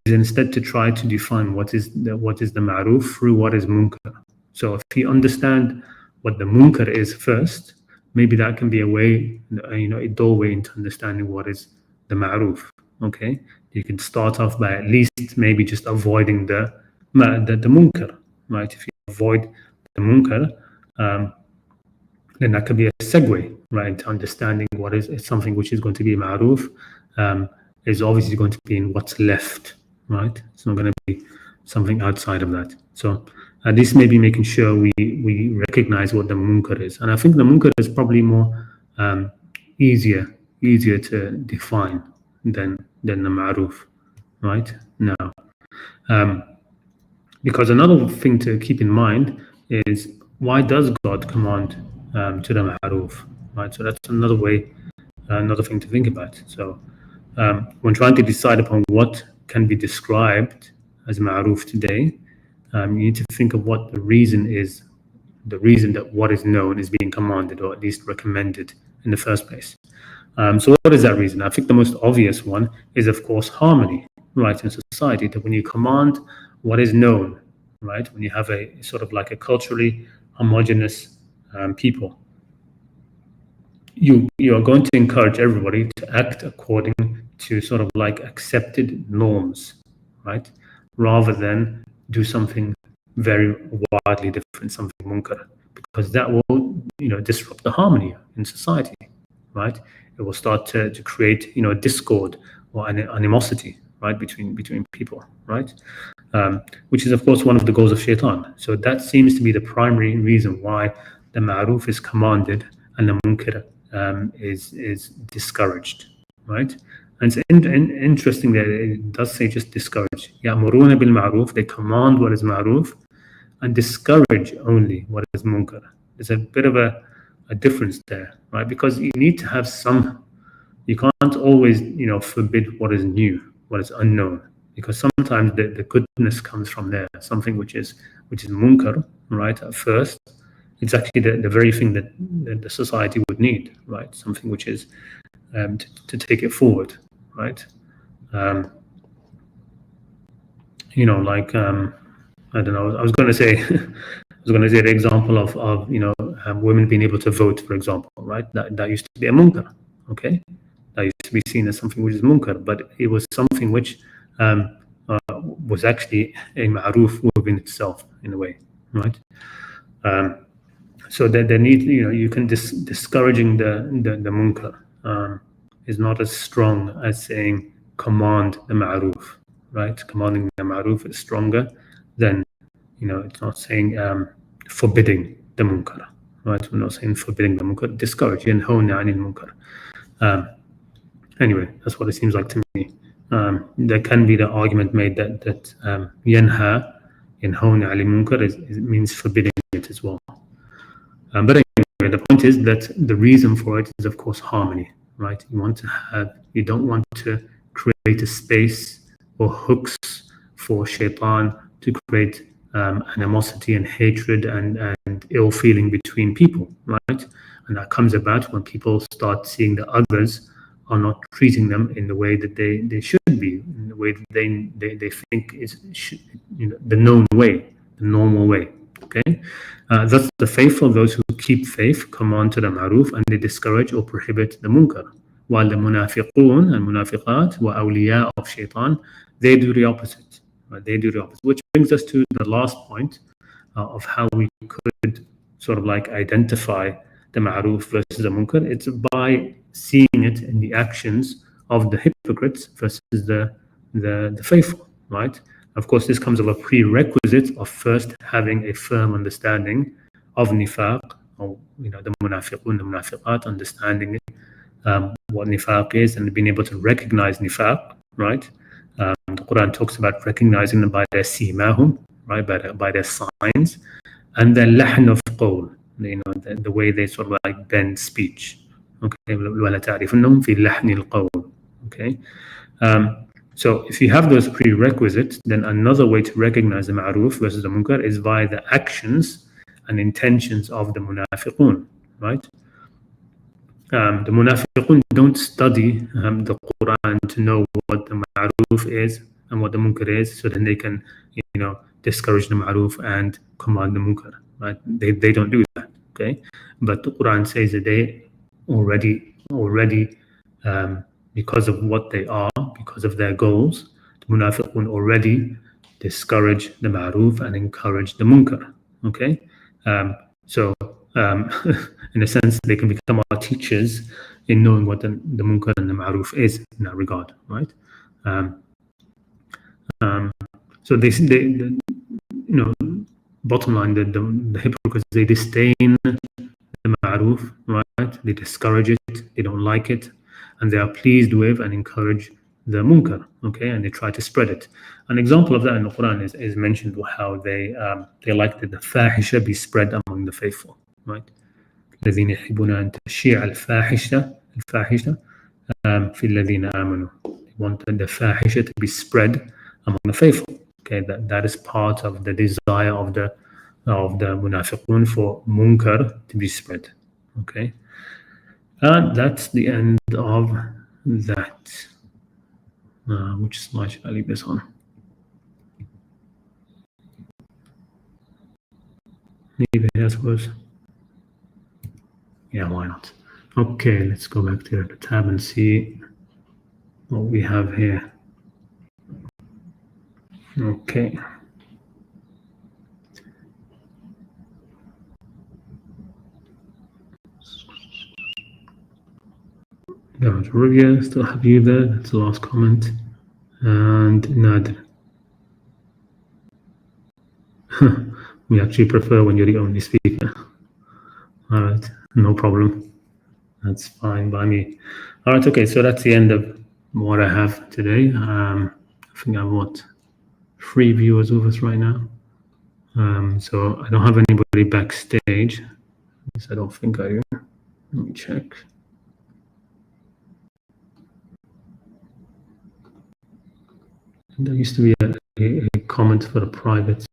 is instead to try to define what is the ma'ruf through what is munkar. So if you understand what the munkar is first, maybe that can be a way, a doorway into understanding what is the ma'ruf. Okay, you can start off by at least maybe just avoiding the munkar, right? If you avoid the munkar, then that could be a segue, right, into understanding what is something which is going to be ma'ruf, is obviously going to be in what's left, right? It's not going to be something outside of that. So at least maybe making sure we recognize what the munkar is. And I think the munkar is probably more easier to define than the ma'ruf, right? Now, because another thing to keep in mind is, why does God command to the ma'ruf, right? So that's another thing to think about. So when trying to decide upon what can be described as ma'ruf today, you need to think of what the reason is, the reason that what is known is being commanded, or at least recommended in the first place. So what is that reason? I think the most obvious one is, of course, harmony, right, in society. That when you command what is known, right, when you have a sort of like a culturally homogeneous people, you are going to encourage everybody to act according to sort of like accepted norms, right, rather than do something very wildly different, something munkar, because that will disrupt the harmony in society, right? It will start to create discord or animosity, right, between people, right? Which is of course one of the goals of shaitan. So that seems to be the primary reason why the ma'ruf is commanded and the munkar is discouraged, right? And it's interesting that it does say just discourage. Ya'muruna bil ma'ruf, they command what is ma'ruf and discourage only what is munkar. There's a bit of a difference there, right? Because you need to have some, you can't always forbid what is new, what is unknown, because sometimes the goodness comes from there, something which is munkar, right? At first, it's actually the very thing that the society would need, right? Something which is to take it forward, right? Like I don't know. I was going to say the example of women being able to vote, for example, right? That used to be a munkar, okay? That used to be seen as something which is munkar, but it was something which was actually a ma'ruf within itself, in a way, right? So that the need, you can discouraging the munkar is not as strong as saying command the ma'ruf, right? Commanding the ma'ruf is stronger than, it's not saying forbidding the munkar, right? We're not saying forbidding the munkar, discourage, yanhawna 'anil munkar. Anyway, that's what it seems like to me. There can be the argument made that yanhawna 'anil munkar means forbidding it as well. But anyway, the point is that the reason for it is, of course, harmony, right? You don't want to create a space or hooks for shaitan to create animosity and hatred and ill feeling between people, right? And that comes about when people start seeing that others are not treating them in the way that they should be, in the way that they think is the known way, the normal way. Okay, thus the faithful, those who keep faith, command to the ma'ruf, and they discourage or prohibit the munkar. while the munafiqun and munafiqat wa awliya of shaitan, they do the opposite. Right? They do the opposite, which brings us to the last point of how we could sort of like identify the ma'ruf versus the munkar. It's by seeing it in the actions of the hypocrites versus the faithful, right? Of course, this comes of a prerequisite of first having a firm understanding of nifaq, or the munafiqun, the munafiqat, understanding what nifaq is and being able to recognize nifaq, right? The Quran talks about recognizing them by their simahum, right, by their signs, and their lahn of qawl, the way they sort of like bend speech. Okay, وَلَا تَعْرِفُنَّهُمْ فِي لَحْنِ الْقَوْلِ. Okay, so if you have those prerequisites, then another way to recognize the ma'ruf versus the munkar is via the actions and intentions of the munafiqun, right? The munafiqun don't study the Quran to know what the ma'ruf is and what the munkar is, so then they can, discourage the ma'ruf and command the munkar. Right? They don't do that. Okay, but the Quran says that they already, because of what they are, because of their goals, the munafiqun already discourage the ma'ruf and encourage the munkar. Okay, so in a sense, they can become our teachers in knowing what the munkar and the ma'ruf is in that regard, right? So bottom line, the hypocrites, they disdain the ma'ruf, right? They discourage it, they don't like it, and they are pleased with and encourage the munkar, okay? And they try to spread it. An example of that in the Quran is mentioned how they like that the fahisha be spread among the faithful, right? الذين يحبون أن تشيع الفاحشة في الذين آمنوا. They want the fahisha to be spread among the faithful. Okay, that is part of the desire of the munafiqun for munkar to be spread. Okay, and that's the end of that. Which slide should I leave this on? Leave it, I suppose. Yeah, why not? Okay, let's go back to the tab and see what we have here. Okay. There's Rivia, still have you there. That's the last comment. And Nadir. We actually prefer when you're the only speaker. All right, no problem. That's fine by me. All right, okay, so that's the end of what I have today. I think I have 3 viewers with us right now. So I don't have anybody backstage. At least I don't think I do. Let me check. There used to be a comment for the private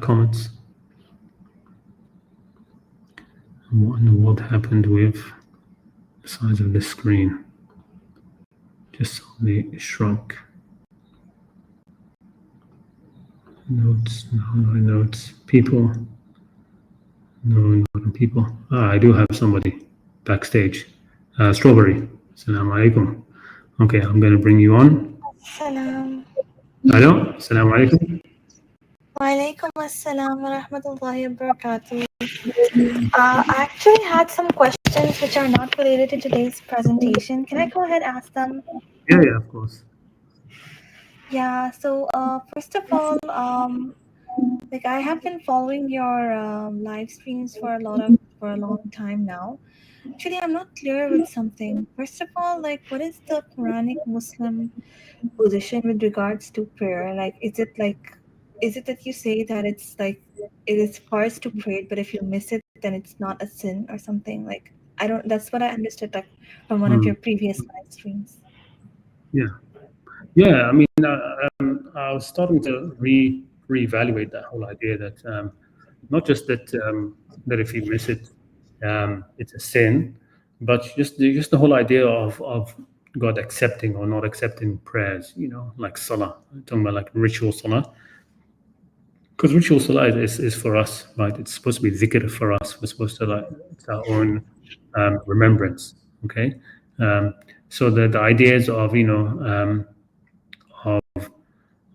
comments. What happened with the size of the screen? Just suddenly shrunk. Notes, no notes. People. No, not people. I do have somebody backstage. Strawberry. Assalamu alaikum. Okay, I'm going to bring you on. Salam. Hello. Assalamu alaikum. Wa alaikum assalam wa rahmatullahi wa barakatuh. I actually had some questions which are not related to today's presentation. Can I go ahead and ask them? Yeah, of course. Yeah, so first of all, like I have been following your live streams for a long time now. Actually, I'm not clear with something. First of all, like what is the Quranic Muslim position with regards to prayer? Like, is it that you say that it's like it is first to pray, but if you miss it, then it's not a sin or something? Like, I don't. That's what I understood, like from one of your previous live streams. Yeah. I mean, I was starting to reevaluate that whole idea that not just that if you miss it, it's a sin, but just the whole idea of God accepting or not accepting prayers. Like salah, talking about like ritual salah. Because ritual salah is for us, right? It's supposed to be dhikr for us. We're supposed to it's our own remembrance. Okay, so the ideas of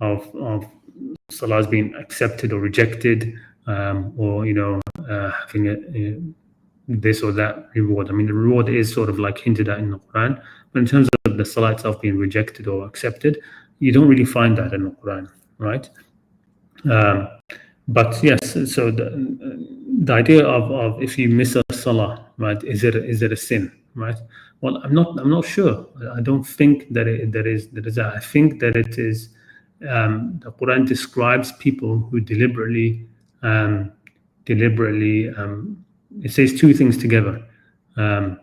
of of salahs being accepted or rejected, or having this or that reward. I mean, the reward is sort of like hinted at in the Quran, but in terms of the salah itself being rejected or accepted, you don't really find that in the Quran, right? Um, but yes, so the idea of if you miss a salah, right, is it a sin, right? Well, I'm not sure. I don't think that is. I think that it is. The Quran describes people who deliberately. It says two things together. Um,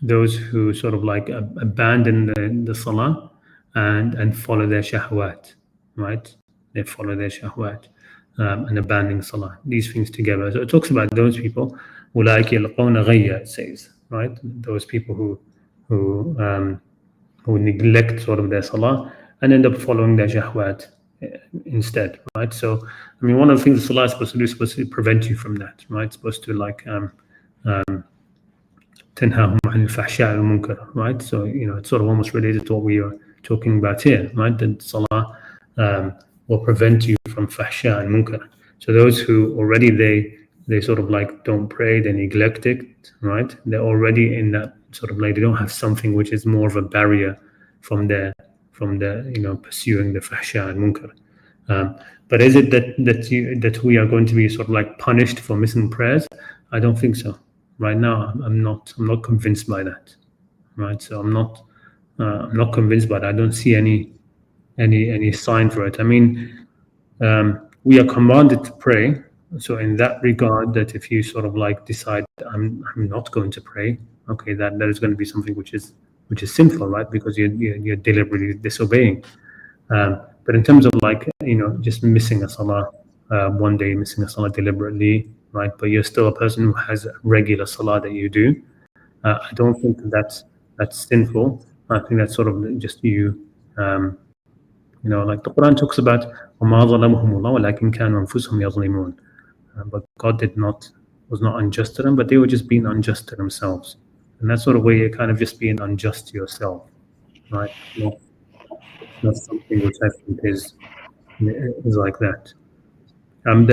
those who sort of like abandon the salah and follow their shahwat, right? They follow their shahwat, and abandoning salah. These things together. So it talks about those people. أولئك يلقون غيا, it says, right? Those people who neglect sort of their salah and end up following their shahwat instead, right? So, I mean, one of the things the salah is supposed to do is supposed to prevent you from that, right? It's supposed to like تنهاهم عن الفحشاء والmunkar, right? So, it's sort of almost related to what we are talking about here, right? That salah will prevent you from fahsha and munkar. So those who already they sort of like don't pray, they neglect it, right? They're already in that sort of like they don't have something which is more of a barrier from the pursuing the fahsha and munkar. But is it that we are going to be sort of like punished for missing prayers? I don't think so. Right now, I'm not convinced by that. Right, so I'm not convinced by that. I don't see any sign for it. I mean, we are commanded to pray. So in that regard, that if you sort of like decide I'm not going to pray, okay, that is going to be something which is sinful, right? Because you're deliberately disobeying. But in terms of like just missing a salah, one day missing a salah deliberately, right? But you're still a person who has a regular salah that you do. I don't think that's sinful. I think that's sort of just you. Like the Quran talks about, وَمَا ظَلَمَهُمُ اللَّهُ وَلَكِنْ كَانُوا أَنفُسَهُم يَظْلِمُونَ. But God was not unjust to them, but they were just being unjust to themselves. And that's sort of where you're kind of just being unjust to yourself, right? It's not something which I think is like that. When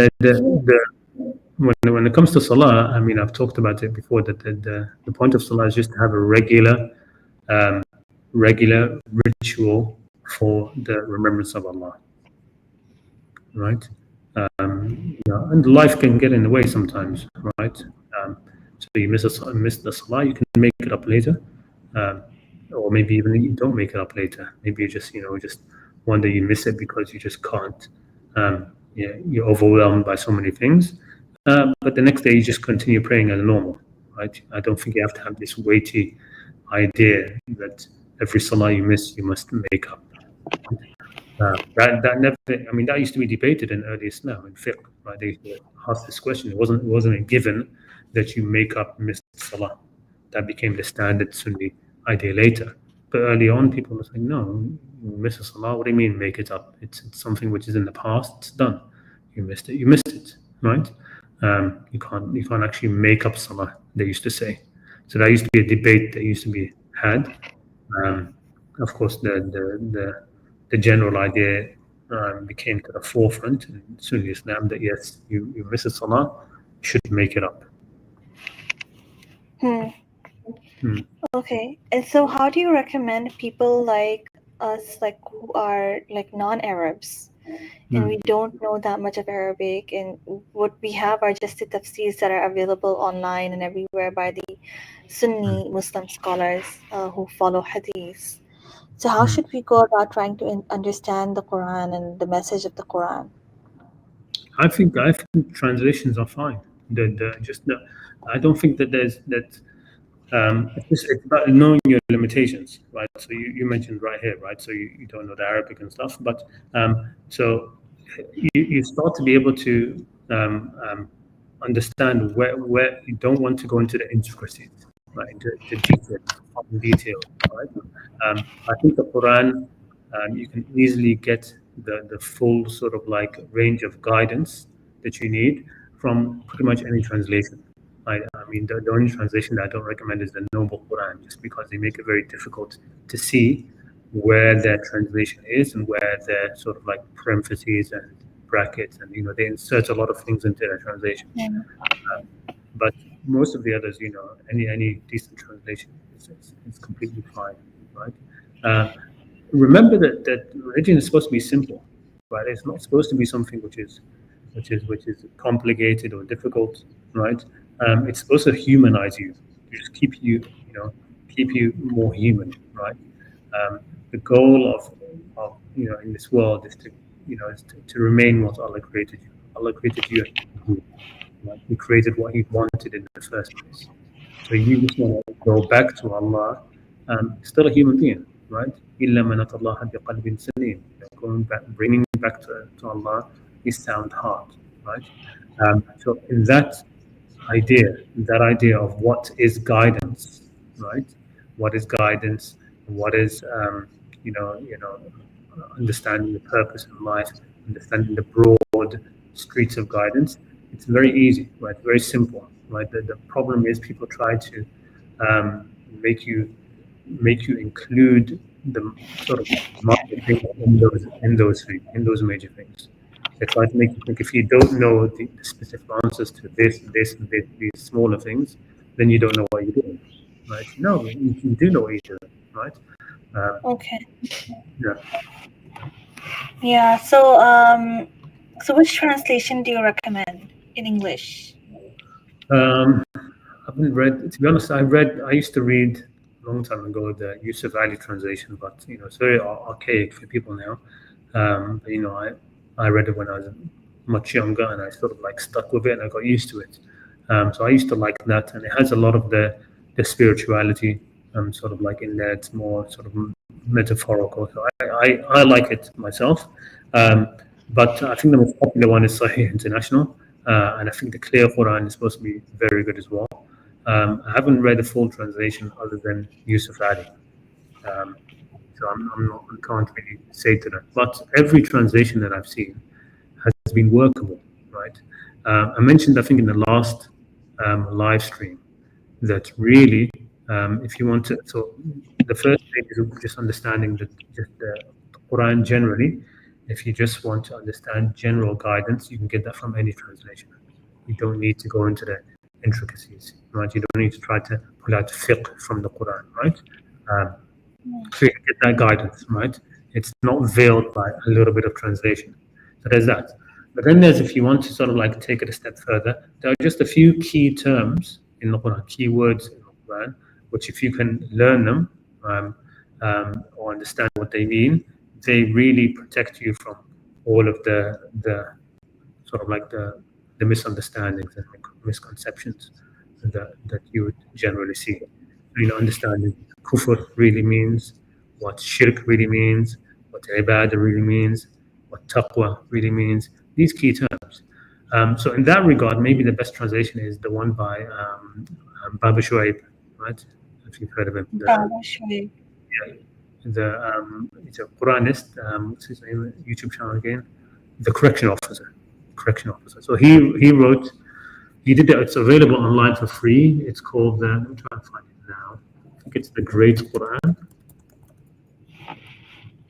it comes to salah, I mean, I've talked about it before that the point of salah is just to have a regular ritual for the remembrance of Allah, right? And life can get in the way sometimes, right? So you miss the salah, you can make it up later, or maybe even you don't make it up later. Maybe you just one day you miss it because you just can't. You're overwhelmed by so many things, but the next day you just continue praying as normal, right? I don't think you have to have this weighty idea that every salah you miss you must make up. That never. I mean, that used to be debated in early Islam in fiqh. Right? They asked this question. It wasn't a given that you make up missed salah. That became the standard Sunni idea later. But early on, people were saying, no, you miss a salah. What do you mean make it up? It's something which is in the past. It's done. You missed it. You missed it. Right? You can't actually make up salah. They used to say. So that used to be a debate that used to be had. Of course, the general idea became to the forefront in Sunni Islam that yes, you miss a salah, you should make it up. Okay, and so how do you recommend people like us, like who are like non-Arabs, and we don't know that much of Arabic, and what we have are just the tafsirs that are available online and everywhere by the Sunni Muslim scholars who follow hadith. So how should we go about trying to understand the Quran and the message of the Quran? I think translations are fine. I don't think that there's that. It's about knowing your limitations, right? So you mentioned right here, right? So you don't know the Arabic and stuff, but so you start to be able to understand where you don't want to go into the intricacies, right? The detail, right? I think the Quran, you can easily get the full sort of like range of guidance that you need from pretty much any translation. I mean, the only translation that I don't recommend is the Noble Quran, just because they make it very difficult to see where their translation is and where their sort of like parentheses and brackets, and they insert a lot of things into their translations. Mm. But most of the others, any decent translation is completely fine, right? Remember that religion is supposed to be simple, right? It's not supposed to be something which is complicated or difficult, right? It's supposed to humanize you, to just keep you more human, right? The goal of in this world is to remain what Allah created you. Allah created you as a human, right? He created what He wanted in the first place. So you just want to go back to Allah, still a human being, right? إِلَّا مَنْ أَتَى اللَّهَ بِقَلْبٍ سَلِيمٍ. Going back, bringing back to Allah is sound heart, right? So in that idea of what is guidance, right? What is guidance? What is understanding the purpose in life, understanding the broad streets of guidance. It's very easy, right? Very simple, right? The problem is people try to make you include the sort of minor things in those major things. They try to make you think if you don't know the specific answers to this, and these smaller things, then you don't know what you're doing, right? No, you do know what you're doing, right? Okay. Yeah. Yeah. So which translation do you recommend in English? I haven't read. To be honest, I used to read a long time ago the Yusuf Ali translation, but it's very archaic for people now. But, I read it when I was much younger, and I sort of like stuck with it, and I got used to it. So I used to like that, and it has a lot of the spirituality, sort of like in there. It's more sort of metaphorical. So I like it myself. But I think the most popular one is Sahih International, and I think the Clear Quran is supposed to be very good as well. I haven't read a full translation other than Yusuf Ali. So I can't really say to that. But every translation that I've seen has been workable, right? I mentioned, I think, in the last live stream that really, if you want to, so the first thing is just understanding just the Quran generally. If you just want to understand general guidance, you can get that from any translation. You don't need to go into the intricacies, right? You don't need to try to pull out fiqh from the Quran, right? So you can get that guidance, right? It's not veiled by a little bit of translation. So there's that. But then there's, if you want to sort of like take it a step further, there are just a few key terms in the Quran, key words in the Quran, which if you can learn them or understand what they mean, they really protect you from all of the sort of like the misunderstandings and misconceptions that you would generally see. Understanding kufr really means, what shirk really means, what ibadah really means, what taqwa really means, these key terms. So in that regard, maybe the best translation is the one by Baba Shuaib, right? If you've heard of him. Baba Shuaib. He's a Quranist. What's his name? YouTube channel again? The correction officer. So he wrote. He did it. It's available online for free. It's called the. Let me try and find it now. I think it's the Great Quran.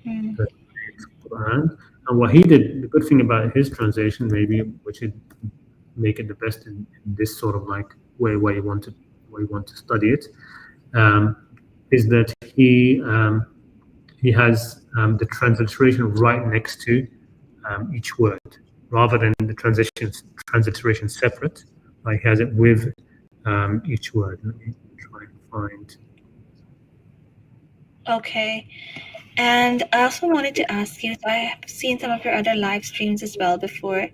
The Great Quran. And what he did, the good thing about his translation, maybe, which would make it the best in this sort of like way where you want to study it, is that he has the transliteration right next to each word, rather than the transliteration separate. He has it with each word. Let me try and find. Okay. And I also wanted to ask you, so I have seen some of your other live streams as well before,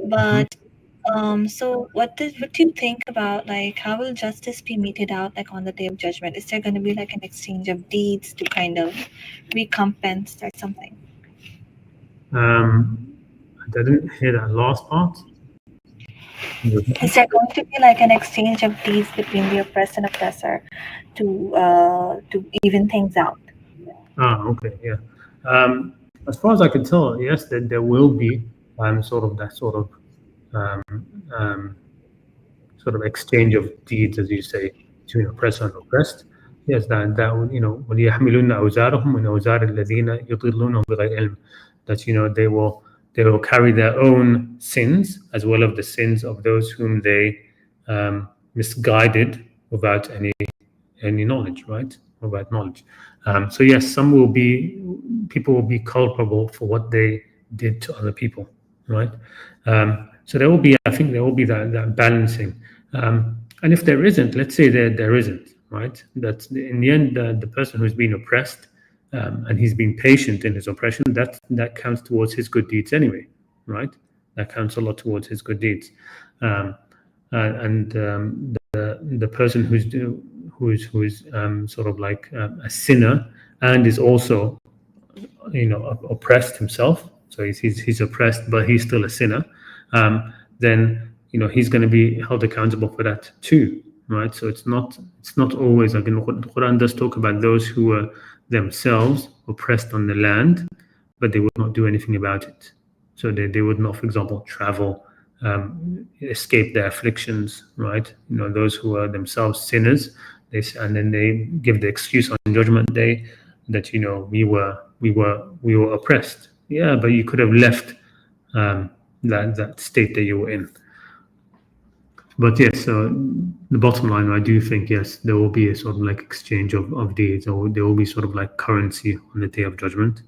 but so what do you think about, like, how will justice be meted out, like, on the Day of Judgment? Is there going to be like an exchange of deeds to kind of recompense or something? I didn't hear that last part. Is there going to be like an exchange of deeds between the oppressed and oppressor to even things out? Okay, yeah. As far as I can tell, yes, there will be sort of that sort of sort of exchange of deeds, as you say, between oppressor and oppressed. Yes, that وَلِيَحْمِلُنَّ أَوْزَارَهُمْ وَمِنْ أَوْزَارِ الَّذِينَ يُضِلُّونَهُم بِغَيْرِ عِلْمٍ. That they will carry their own sins as well as the sins of those whom they misguided without any knowledge, right? Without knowledge. So yes, people will be culpable for what they did to other people, right? So I think there will be that balancing. And if there isn't, let's say there isn't, right? That in the end, the person who's been oppressed and he's been patient in his oppression, that counts towards his good deeds anyway, right? That counts a lot towards his good deeds. And the person who's sort of like a sinner and is also oppressed himself, so he's oppressed but he's still a sinner, then he's going to be held accountable for that too, right? So it's not always like, the Quran does talk about those who were themselves oppressed on the land but they would not do anything about it. So they would not, for example, travel, escape their afflictions, right? Those who are themselves sinners, and then they give the excuse on Judgment Day that we were oppressed. Yeah, but you could have left that state that you were in. But yes, so the bottom line, I do think yes, there will be a sort of like exchange of deeds, or there will be sort of like currency on the Day of Judgment,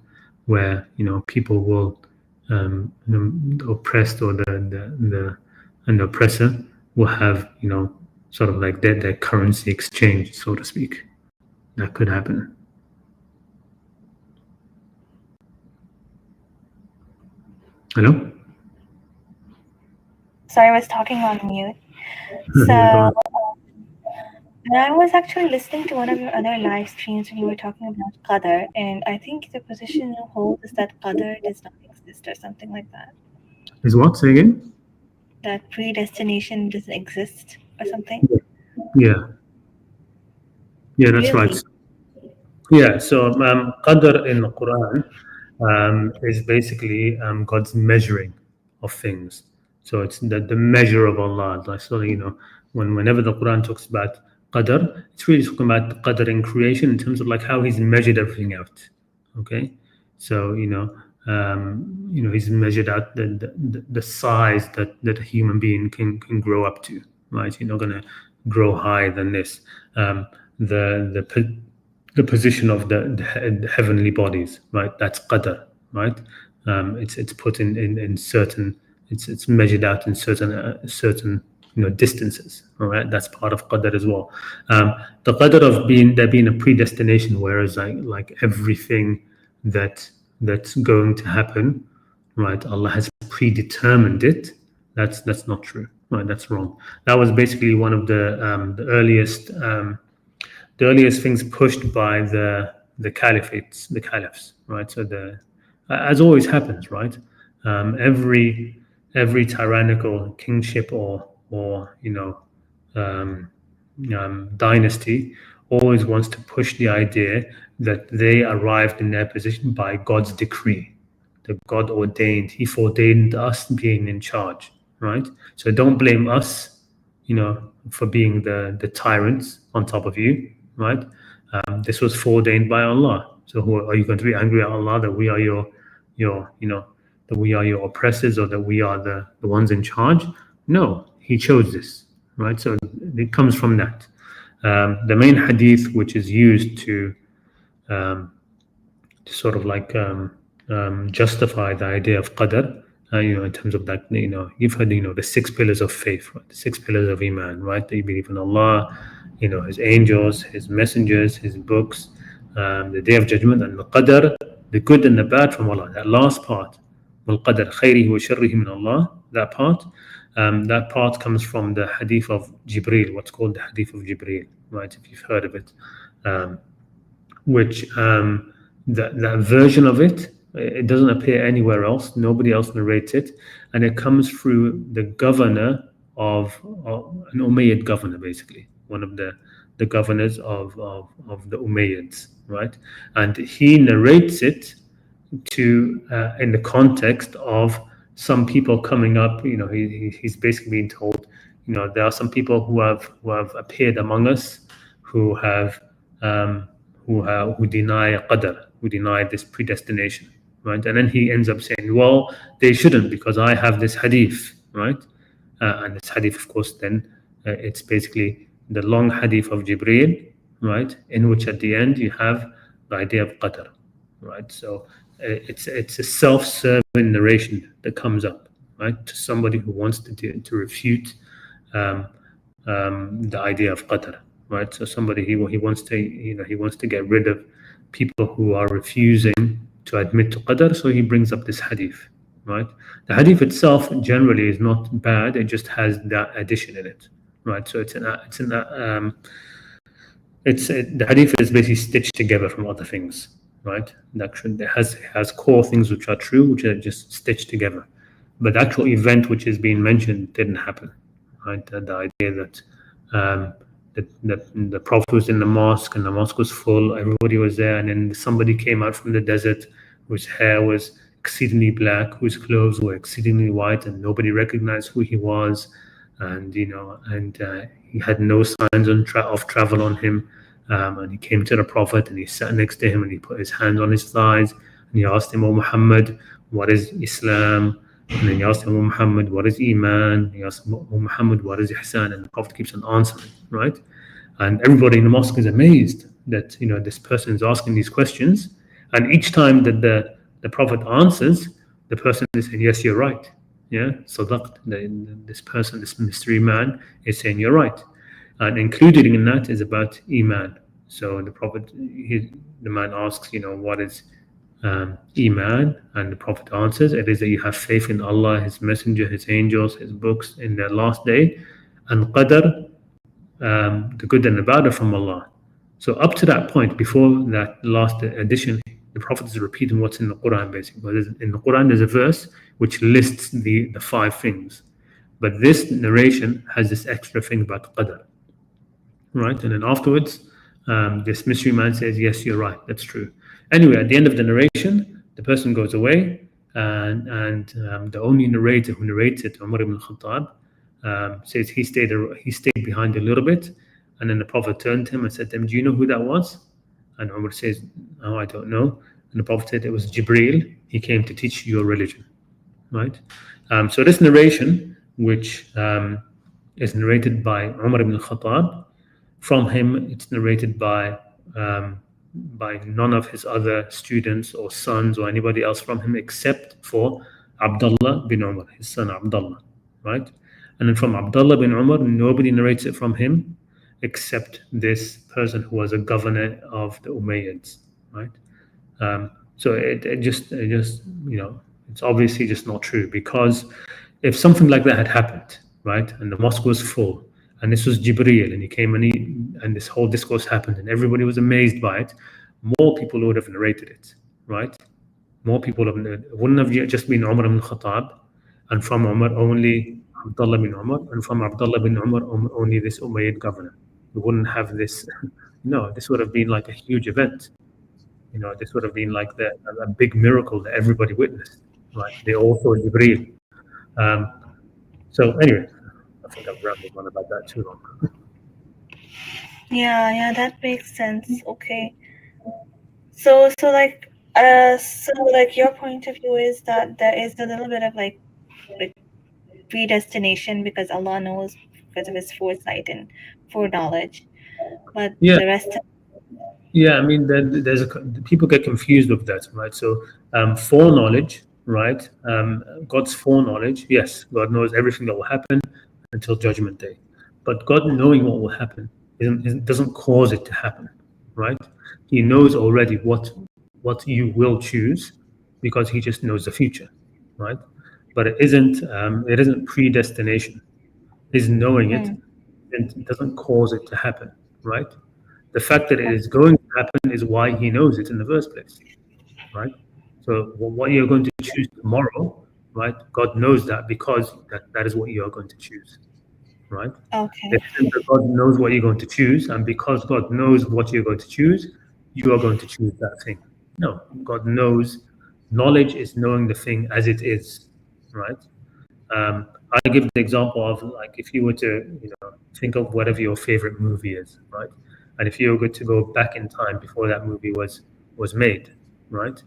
where people will the oppressed or the oppressor will have sort of like their currency exchange, so to speak. That could happen. Hello? Sorry, I was talking on mute. So I was actually listening to one of your other live streams when you were talking about Qadr, and I think the position you hold is that Qadr does not exist or something like that. Is what? Say again? That predestination doesn't exist or something? Yeah, that's Really? right. Yeah, so Qadr in the Quran is basically God's measuring of things. So it's the measure of Allah. Like, so whenever the Quran talks about Qadr, it's really talking about Qadr in creation in terms of like how He's measured everything out. Okay, so He's measured out the size that a human being can grow up to. Right, you're not going to grow higher than this. The position of the heavenly bodies, right? That's qadr, right? It's put in certain, it's measured out in certain distances, all right? That's part of qadr as well. The qadr of there being a predestination, whereas like everything that's going to happen, right? Allah has predetermined it. That's not true, right? That's wrong. That was basically one of the earliest things pushed by the caliphs, right? So as always happens, right? Every tyrannical kingship or dynasty always wants to push the idea that they arrived in their position by God's decree, that God ordained. He foreordained us being in charge, right? So don't blame us, for being the tyrants on top of you, right? This was foreordained by Allah. So are you going to be angry at Allah that we are that we are your oppressors, or that we are the ones in charge? No, He chose this, right? So it comes from that. The main hadith which is used to sort of like justify the idea of qadr, in terms of that, you've heard, the 6 pillars of faith, right? The 6 pillars of iman, right? That you believe in Allah, His angels, His messengers, His books, the Day of Judgment, and the qadr, the good and the bad from Allah. That last part, وَالْقَدَرْ خَيْرِهِ وَشَرِّهِ مِنَ اللَّهِ, that part comes from the hadith of Jibreel, what's called the hadith of Jibreel, right? If you've heard of it, which that version of it doesn't appear anywhere else. Nobody else narrates it, and it comes through the governor of an Umayyad governor, basically one of the governors of the Umayyads, right? And he narrates it to in the context of some people coming up. He's basically being told, there are some people who have appeared among us who have who deny qadr, who deny this predestination, right? And then he ends up saying, well, they shouldn't because I have this hadith, right? And this hadith, of course, then it's basically the long hadith of Jibreel, right? In which at the end you have the idea of qadr, right? So it's a self-serving narration that comes up, right, to somebody who wants to refute um, the idea of qadr, right? So somebody he wants to he wants to get rid of people who are refusing to admit to qadr, so he brings up this hadith, right? The hadith itself generally is not bad; it just has that addition in it, right? So the hadith is basically stitched together from other things, right? It has core things which are true, which are just stitched together. But the actual event which is being mentioned didn't happen, right? The idea that the Prophet was in the mosque and the mosque was full, everybody was there, and then somebody came out from the desert whose hair was exceedingly black, whose clothes were exceedingly white, and nobody recognized who he was, and he had no signs of travel on him. And he came to the Prophet and he sat next to him and he put his hands on his thighs and he asked him, "O Muhammad, what is Islam?" And then he asked him, "O Muhammad, what is Iman?" He asked him, "O Muhammad, what is Ihsan?" And the Prophet keeps on answering, right? And everybody in the mosque is amazed that this person is asking these questions. And each time that the Prophet answers, the person is saying, "Yes, you're right." Yeah, sadaqt. This person, this mystery man, is saying, "You're right." And included in that is about Iman. So the Prophet, the man asks, what is Iman? And the Prophet answers, it is that you have faith in Allah, His Messenger, His angels, His books, in the last day, and Qadr, the good and the bad are from Allah. So up to that point, before that last addition, the Prophet is repeating what's in the Quran, basically. In the Quran, there's a verse which lists the five things. But this narration has this extra thing about Qadr. Right, and then afterwards, this mystery man says, "Yes, you're right. That's true." Anyway, at the end of the narration, the person goes away, and the only narrator who narrates it, Umar ibn Khattab, says he stayed behind a little bit, and then the Prophet turned to him and said to him, "Do you know who that was?" And Umar says, "No, I don't know." And the Prophet said, "It was Jibreel. He came to teach you your religion." Right. So this narration, which is narrated by Umar ibn Khattab. From him, it's narrated by none of his other students or sons or anybody else from him except for Abdullah bin Umar, his son Abdullah, right? And then from Abdullah bin Umar, nobody narrates it from him except this person who was a governor of the Umayyads, right? So it just it's obviously just not true, because if something like that had happened, right, and the mosque was full, and this was Jibreel, and he came and this whole discourse happened, and everybody was amazed by it, more people would have narrated it, right? More people wouldn't have just been Umar ibn Khattab, and from Umar only Abdullah bin Umar, and from Abdullah bin Umar only this Umayyad governor. We wouldn't have this. No, this would have been like a huge event. This would have been like a big miracle that everybody witnessed, right? They all saw Jibreel. So anyway, I think I've rambled on about that too long. Yeah, that makes sense. Okay. So your point of view is that there is a little bit of like predestination because Allah knows because of His foresight and foreknowledge, but Yeah, the rest of yeah. I mean, people get confused with that, right? So, foreknowledge, right? God's foreknowledge. Yes, God knows everything that will happen until Judgment Day, but God knowing what will happen doesn't cause it to happen, right? He knows already what you will choose because He just knows the future, right? But it isn't predestination. His knowing it doesn't cause it to happen, right? The fact that it is going to happen is why He knows it in the first place, right? So what you're going to choose tomorrow, right? God knows that because that is what you are going to choose, right? Okay. It isn't that God knows what you're going to choose, and because God knows what you're going to choose, you are going to choose that thing. No, God knows. Knowledge is knowing the thing as it is, right? I give the example of like if you were to, think of whatever your favorite movie is, right? And if you were to go back in time before that movie was made, right?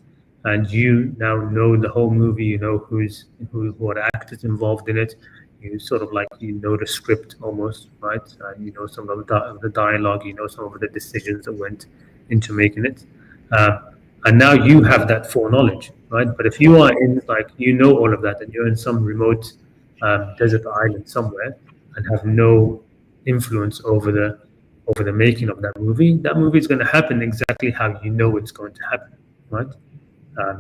And you now know the whole movie, you know what actors involved in it, you sort of like the script almost, right? You know some of the dialogue, you know some of the decisions that went into making it. Uh, and now you have that foreknowledge, right? But if you are in like all of that, and you're in some remote desert island somewhere and have no influence over the making of that movie is going to happen exactly how you know it's going to happen, right?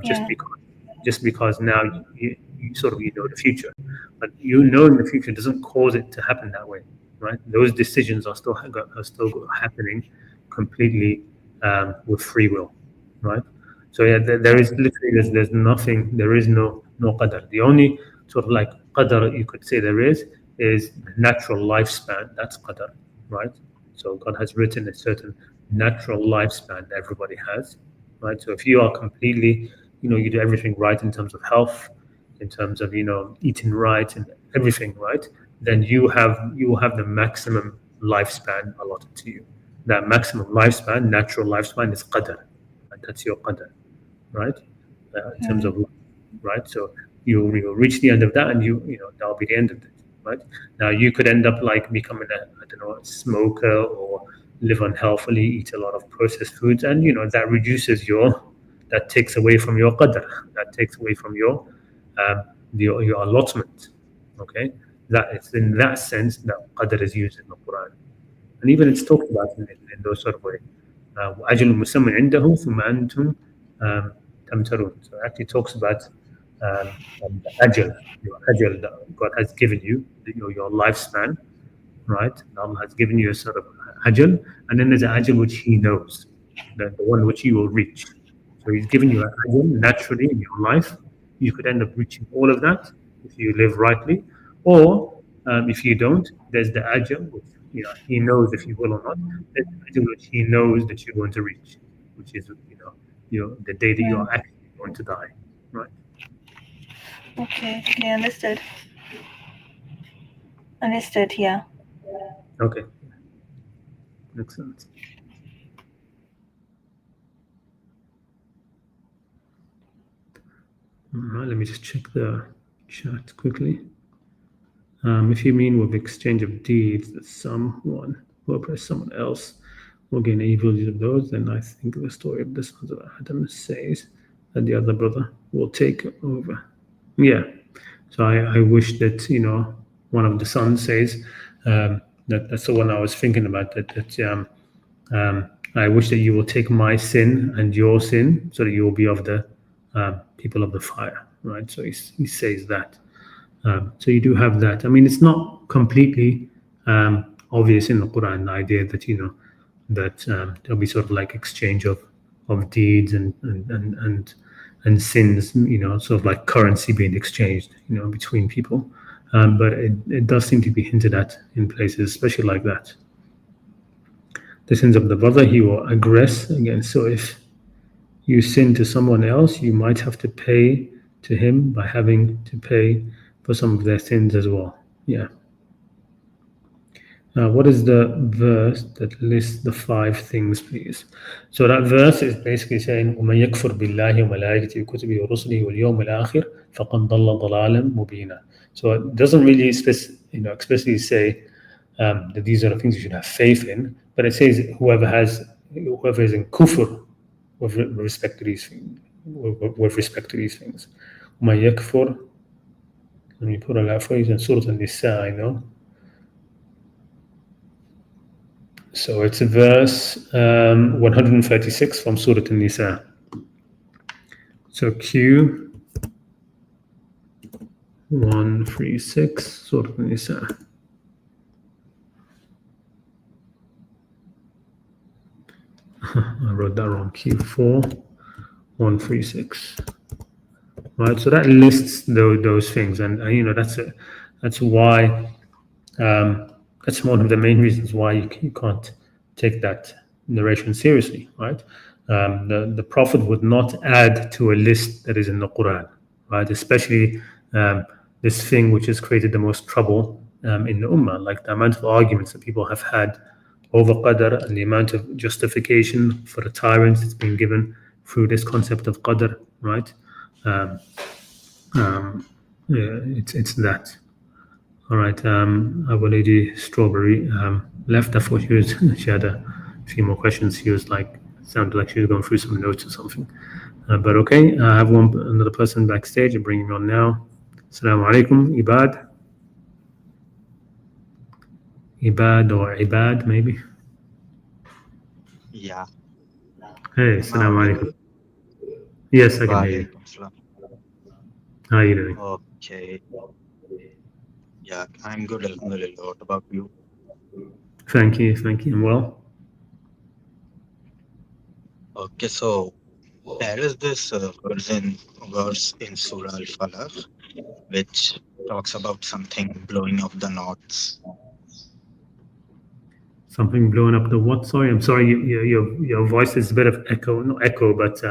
Just Yeah. because now you sort of know the future, but knowing the future doesn't cause it to happen that way, right? Those decisions are still happening completely with free will, right? So yeah, there is literally there's nothing, there is no qadar. The only sort of like qadar you could say there is the natural lifespan. That's qadar, right? So God has written a certain natural lifespan that everybody has, right? So if you are completely, you do everything right in terms of health, in terms of eating right and everything right, then you will have the maximum lifespan allotted to you. That maximum lifespan, natural lifespan, is qadar. Right? That's your qadar, right? In terms Mm. of life, right? So you'll reach the end of that, and that'll be the end of it, right? Now you could end up like becoming I don't know, a smoker, or live unhealthily, eat a lot of processed foods, and that reduces that takes away from your qadr, that takes away from um, your allotment. Okay, that it's in that sense that qadr is used in the Quran, and even it's talked about in those sort of way. وأجل مسمى عنده ثم أنتم تمترون. So it actually talks about the ajal that God has given you, your lifespan, right? Allah has given you a sort of ajal, and then there's an ajal which He knows, the one which you will reach. So He's given you an ajal naturally in your life. You could end up reaching all of that if you live rightly, or if you don't, there's the ajal which He knows if you will or not. There's the ajal which He knows that you're going to reach, which is the day that you Mm. are actually going to die, right? Okay. Okay. Understood. Understood. Yeah. Okay, excellent. All right, let me just check the chat quickly. If you mean with exchange of deeds, that someone will oppress someone else will gain evil deeds of those, then I think the story of the sons of Adam says that the other brother will take over. Yeah. So I wish that one of the sons says that's the one I was thinking about. I wish that you will take my sin and your sin, so that you will be of the people of the fire. Right. So he says that. So you do have that. I mean, it's not completely obvious in the Quran, the idea that that there'll be sort of like exchange of deeds and sins, sort of like currency being exchanged, between people. But it does seem to be hinted at in places, especially like that. The sins of the brother he will aggress against. So if you sin to someone else, you might have to pay to him by having to pay for some of their sins as well. Yeah. What is the verse that lists the 5 things, please? So that verse is basically saying, وَمَنْ يَكْفُرْ بِاللَّهِ وَمَلَائِكَتِهِ وَكُتُبِهِ وَرُسُلِهِ وَالْيَوْمِ الْآخِرِ فَقَدْ ضَلَّ ضَلَالًا مُبِينًا. So it doesn't really explicitly say that these are the things you should have faith in, but it says whoever is in kufr with respect to these things, with respect to these things. وَمَنْ يَكْفُرْ, let me put it out for you in Surah An-Nisa, I know. So it's verse 136 from Surah An-Nisa. So Q 136, Surah An-Nisa. I wrote that wrong. Q4 136. Right, so that lists those things, and that's why that's one of the main reasons why you can't take that narration seriously, right? The Prophet would not add to a list that is in the Quran, right? Especially this thing which has created the most trouble in the ummah, like the amount of arguments that people have had over qadr and the amount of justification for the tyrants that's been given through this concept of qadr, right? Um, yeah, it's that. All right. Our lady Strawberry left. I thought she had a few more questions. She was like, sounded like she was going through some notes or something. But okay, I have another person backstage. I'm bringing him on now. Assalamu alaikum, Ibad. Ibad or Ibad, maybe. Yeah. Hey, Am I assalamu alaikum. audible? Yes, I can hear you. Walaikum salam. How are you doing? Okay. Yeah, I'm good, alhamdulillah. What about you? Thank you. I'm well. Okay, so there is this verse in Surah Al-Falaq which talks about something blowing up the knots. Something blowing up the what? Sorry, I'm sorry. Your voice is a bit of echo, not echo, but it's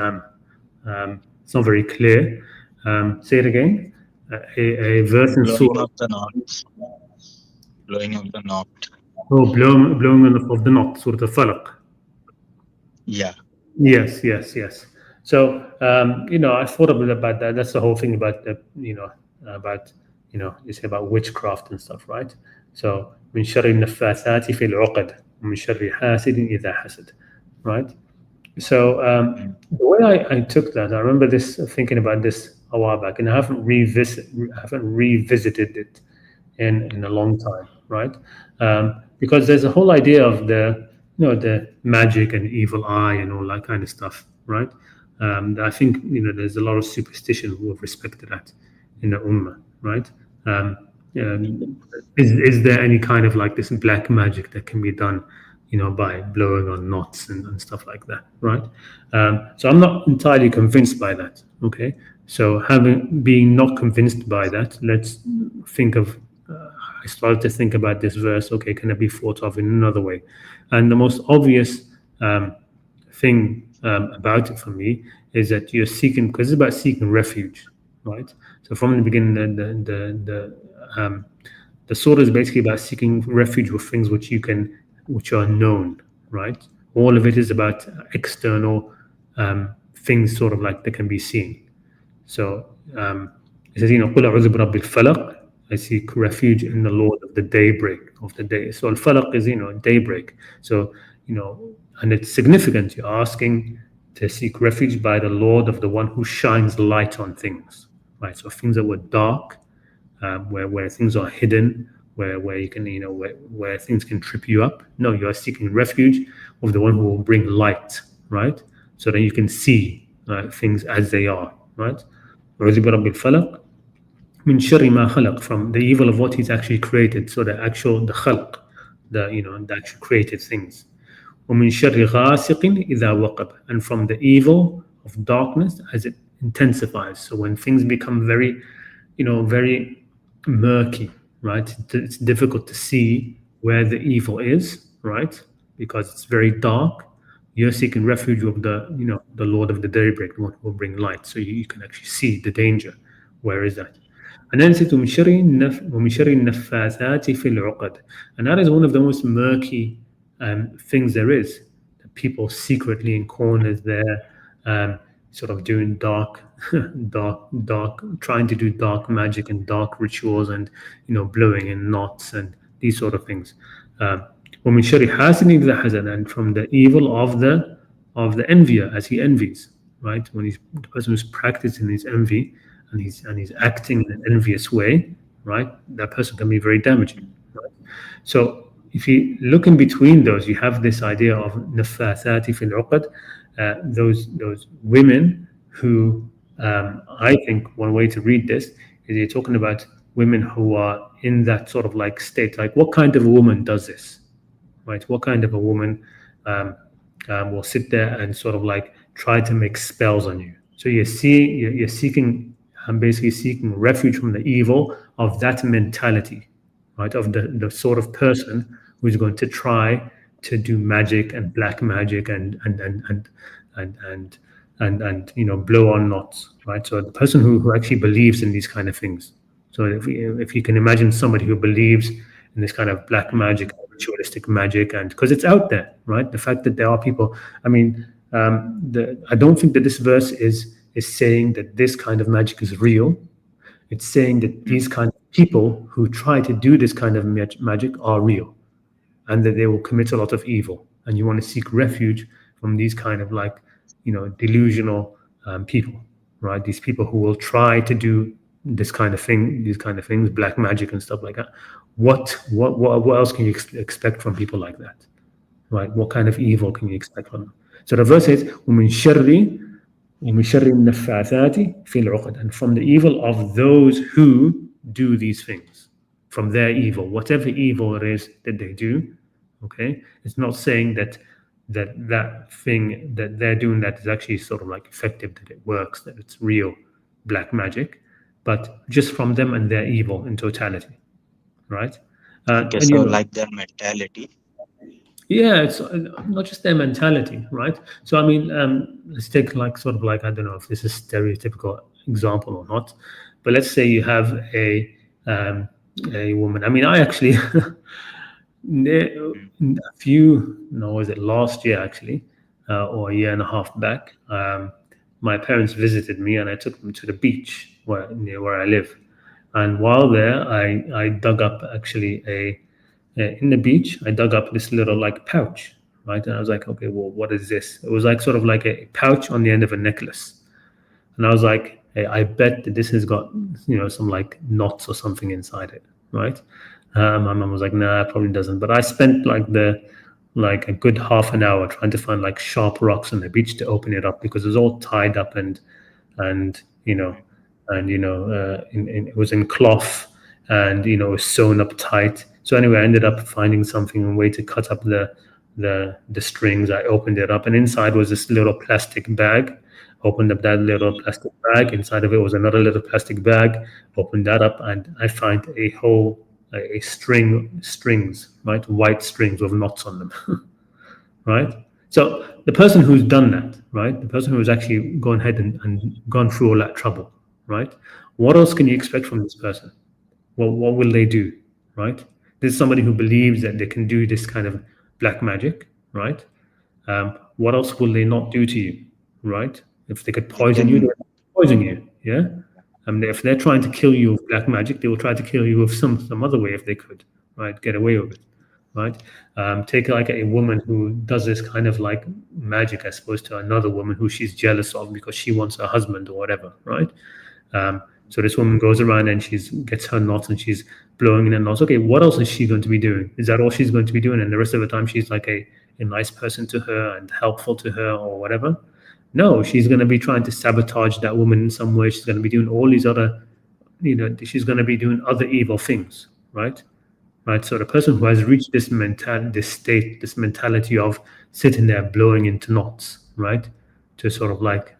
not very clear. Say it again. A verse in Blowing Surah. up the knots. Blowing up the knot. Oh, blowing of the knot, Surah Al-Falaq. Yeah. Yes. So I thought a bit about that. That's the whole thing about about you say about witchcraft and stuff, right? So من شر النفاثات في العقد ومن شر حاسد إذا حسد, right? So Mm. the way I took that, I remember thinking about this a while back, and I haven't revisited it in a long time, right? Because there's a whole idea of the magic and evil eye and all that kind of stuff, right? I think there's a lot of superstition with respect to that in the ummah, right? Um, is there any kind of like this black magic that can be done, by blowing on knots and stuff like that, right? So I'm not entirely convinced by that. Okay, so being not convinced by that, let's think of. I started to think about this verse. Okay, can it be thought of in another way? And the most obvious thing about it for me is that you're seeking, because it's about seeking refuge, right? So from the beginning, the surah is basically about seeking refuge with things which are known, right? All of it is about external things, sort of like that can be seen. So it says, قُلْ أَعُوذُ بِرَبِّ الْفَلَقِ, I seek refuge in the Lord of the daybreak, of the day. So al-falaq is, daybreak. So, and it's significant. You're asking to seek refuge by the Lord of the one who shines light on things, right? So things that were dark, where things are hidden, where you can, where things can trip you up. No, you are seeking refuge of the one who will bring light, right? So that you can see things as they are, right? أعوذ برب الفلق من شر ما خلق, from the evil of what he's actually created. So the khalq, the actual created things. ومن شر غاسق إذا وقب, and from the evil of darkness as it intensifies. So when things become very, very murky, right? It's difficult to see where the evil is, right? Because it's very dark. You're seeking refuge of the Lord of the daybreak, the one who will bring light, so you can actually see the danger. Where is that? And then it says, وَمِن شَرِّ النَّفَّاثَاتِ فِي الْعُقَدِ, and that is one of the most murky things there is. People secretly in corners there, sort of doing dark, trying to do dark magic and dark rituals, and blowing in knots and these sort of things. وَمِن شَرِّ حَاسِدٍ إِذَا حَسَدَ, and from the evil of the envier as he envies, right? When the person who's practicing his envy and he's acting in an envious way, right? That person can be very damaging, right? So if you look in between those, you have this idea of nafathati fil uqad, those women who, I think one way to read this is you're talking about women who are in that sort of like state. Like, what kind of a woman does this, right? What kind of a woman will sit there and sort of like try to make spells on you? So you're seeking, I'm basically seeking refuge from the evil of that mentality, right? Of the sort of person who's going to try to do magic and black magic and blow on knots, right? So the person who actually believes in these kind of things. So if you can imagine somebody who believes in this kind of black magic, ritualistic magic, and because it's out there, right? The fact that there are people, I mean, I don't think that this verse is saying that this kind of magic is real. It's saying that mm, these kind of people who try to do this kind of magic are real, and that they will commit a lot of evil. And you want to seek refuge from these kind of like, delusional people, right? These people who will try to do this kind of thing, these kind of things, black magic and stuff like that. What else can you expect from people like that, right? What kind of evil can you expect from them? So the verse says, وَمِن شَرِّ وَمِن شَرِّ النَّفَّاثَاتِ فِي الْعُقَدِ, and from the evil of those who do these things, from their evil, whatever evil it is that they do. Okay, it's not saying that thing that they're doing that is actually sort of like effective, that it works, that it's real black magic, but just from them and their evil in totality, right? okay, And so like their mentality. yeah, it's not just their mentality, right? So I mean, let's take like sort of like, I don't know if this is stereotypical example or not, but let's say you have a woman. I mean, I actually Mm, a few, no, was it last year actually, or a year and a half back? My parents visited me, and I took them to the beach near where I live. And while there, I dug up actually in the beach. I dug up this little like pouch, right? And I was like, okay, well, what is this? It was like sort of like a pouch on the end of a necklace. And I was like, hey, I bet that this has got, some like knots or something inside it, right? My mom was like, nah, it probably doesn't. But I spent like a good half an hour trying to find like sharp rocks on the beach to open it up, because it was all tied up and mm, it was in cloth, and it was sewn up tight. So anyway, I ended up finding something, a way to cut up the strings. I opened it up, and inside was this little plastic bag. Opened up that little plastic bag. Inside of it was another little plastic bag. Opened that up, and I find a strings, right, white strings with knots on them. Right? So the person who's done that, right, the person who's actually gone ahead and gone through all that trouble, right, what else can you expect from this person? Well, what will they do, right? This is somebody who believes that they can do this kind of black magic, right? What else will they not do to you, right? If they could they poison you, can. they'll poison you, yeah? If they're trying to kill you with black magic, they will try to kill you with some other way if they could, right? Get away with it, right? Take like a woman who does this kind of like magic, I suppose, to another woman who she's jealous of because she wants her husband or whatever, right? So this woman goes around and she's gets her knots and she's blowing in her knots. Okay, what else is she going to be doing? Is that all she's going to be doing? And the rest of the time she's like a nice person to her and helpful to her or whatever? No, she's going to be trying to sabotage that woman in some way. She's going to be doing all these other, she's going to be doing other evil things, right? Right. So the person who has reached this state, this mentality of sitting there blowing into knots, right, to sort of like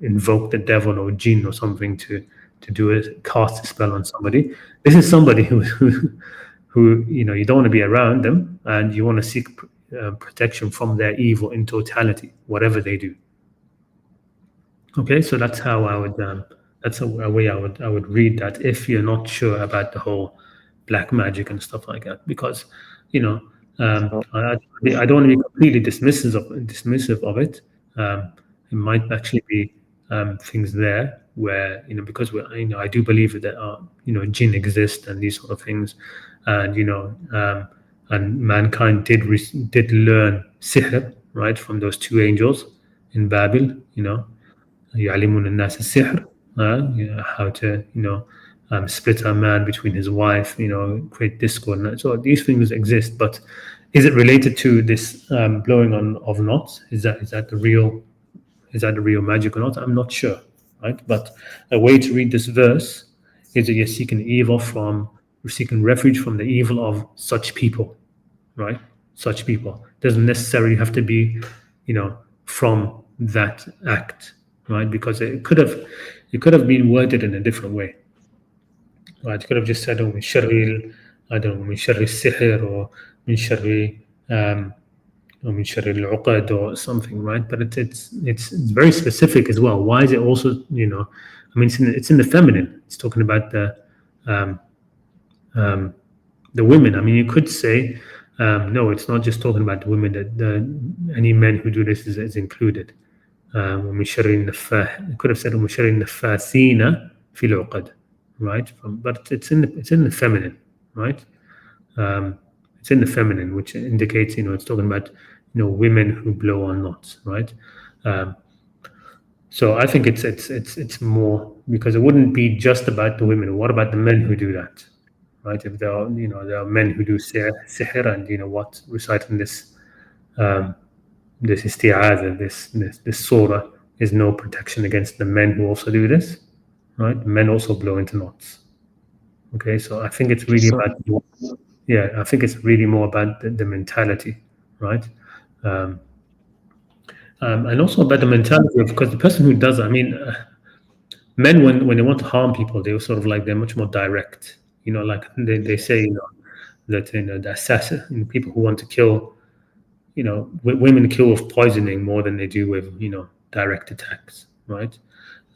invoke the devil or jinn or something to do it, cast a spell on somebody. This is somebody who you don't want to be around them, and you want to seek protection from their evil in totality, whatever they do. Okay, so that's how I would that's a way I would read that if you're not sure about the whole black magic and stuff like that, because you know So, I don't want to be completely dismissive of it. It might actually be things there where because I do believe that there are jinn exist and these sort of things, and and mankind did learn sihr, right, from those two angels in Babel. يعلمون الناس السحر, how to split a man between his wife, create discord. So these things exist, but is it related to this blowing on of knots? Is that the real magic or not? I'm not sure, right? But a way to read this verse is that you're seeking refuge from the evil of such people, right? Such people doesn't necessarily have to be, from that act, right? Because it could have been worded in a different way, right? It could have just said, "Oh, min sharri, I don't know, min sharri sihr or min sharri or min sharri al-uqad or something," right? But it's very specific as well. Why is it also, I mean, it's in the feminine. It's talking about um, um, the women. I mean, you could say, no, it's not just talking about the women. That any men who do this is included. ومن النفاح. It could have said ومن النفاثين في العقد, right? But it's in the feminine, right? Um, it's in the feminine, which indicates, it's talking about, women who blow on knots, right? Um, so I think it's more, because it wouldn't be just about the women. What about the men who do that, right? If there are men who do sihr and what, reciting this isti'adha, this surah is no protection against the men who also do this, right? Men also blow into knots. Okay, so I think it's really So, about, yeah, I think it's really more about the mentality, right? Um, and also about the uh, mentality of, because the person who does, I mean, men when they want to harm people, they sort of like, they're much more direct. Like they say, yes. that the assassin, people who want to kill, women kill with poisoning more than they do with direct attacks, right?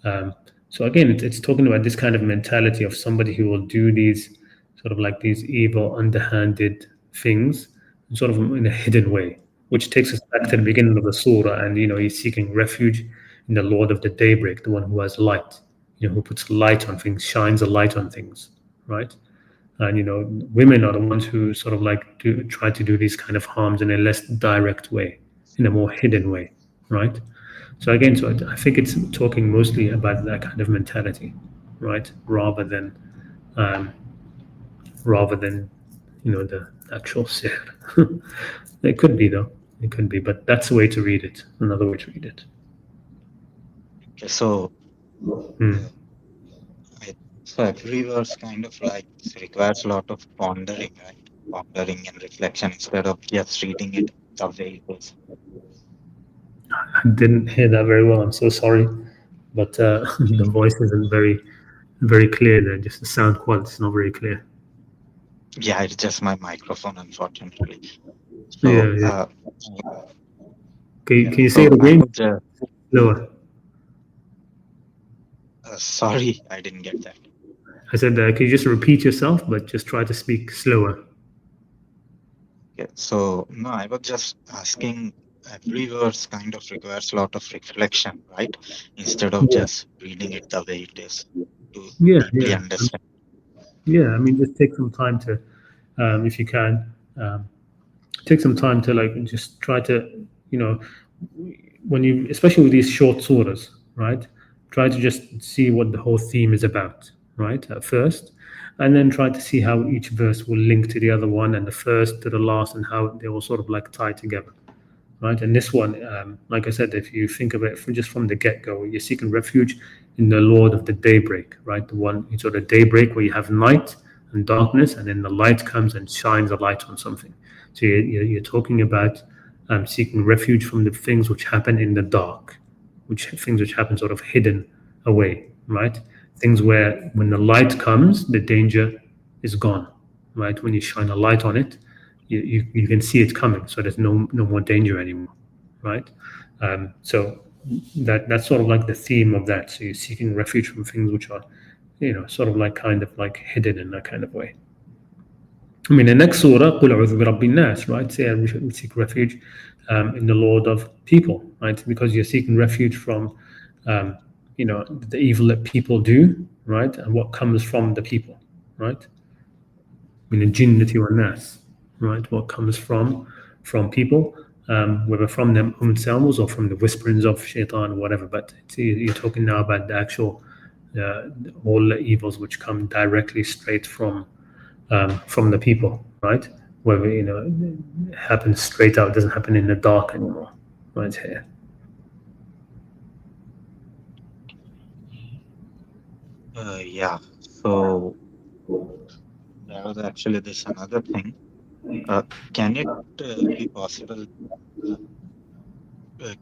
Um, so again, it's talking about this kind of mentality of somebody who will do these sort of like these evil, underhanded things, sort of in a hidden way, which takes us back to the beginning of the surah, and he's seeking refuge in the Lord of the daybreak, the one who has light, who puts light on things, shines a light on things, right? And women are the ones who sort of like try to do these kind of harms in a less direct way, in a more hidden way, right? So again, I think it's talking mostly about that kind of mentality, right? Um, rather than the actual sihr. It could be, though. It could be, but that's the way to read it. Another way to read it. Okay, so Hmm. uh, I, so every verse kind of like requires a lot of pondering, right? Pondering and reflection instead of just reading it the way it is. I didn't hear that very well. I'm so sorry, but the voice isn't very clear there. Just the sound quality is not very clear. Yeah, it's just my microphone, unfortunately. So, Yeah, yeah. w- Can yeah, you say it so I again? would just, Slower. sorry, I didn't get that. I said, can you just repeat yourself, but just try to speak slower? Yeah, so no, I was just asking, every verse kind of requires a lot of reflection, right? Instead of Yeah, just reading it the way it is to yeah, deeply yeah. understand. Yeah, I mean, just take some time to, if you can, take some time to like just try to, you know, when you, especially with these short surahs, right? Try to just see what the whole theme is about, right? At first, and then try to see how each verse will link to the other one, and the first to the last, and how they will sort of like tie together, right? And this one, like I said, if you think of it from just from the get go, you're seeking refuge in the Lord of the daybreak, right? The one, it's sort of daybreak where you have night and darkness, and then the light comes and shines a light on something. So you're talking about seeking refuge from the things which happen in the dark, which things which happen sort of hidden away, right? Things where when the light comes, the danger is gone, right? When you shine a light on it, you can see it coming, so there's no more danger anymore, right? So that's sort of like the theme of that. So you're seeking refuge from things which are, sort of like kind of like hidden in that kind of way. I mean, the next surah, قُلْ أَعُوذُ بِرَبِّ النَّاسِ, right? Say, we seek refuge in the Lord of people, right? Because you're seeking refuge from, um, the evil that people do, right? And what comes from the people, right? من الجنة والناس, right? What comes from people, whether from them themselves or from the whisperings of shaitan, whatever. But you're talking now about the actual, all the evils which come directly straight from the people, right? Whether it happens straight out, doesn't happen in the dark anymore, right here. Yeah, so that was actually this another thing. Uh, can it be possible?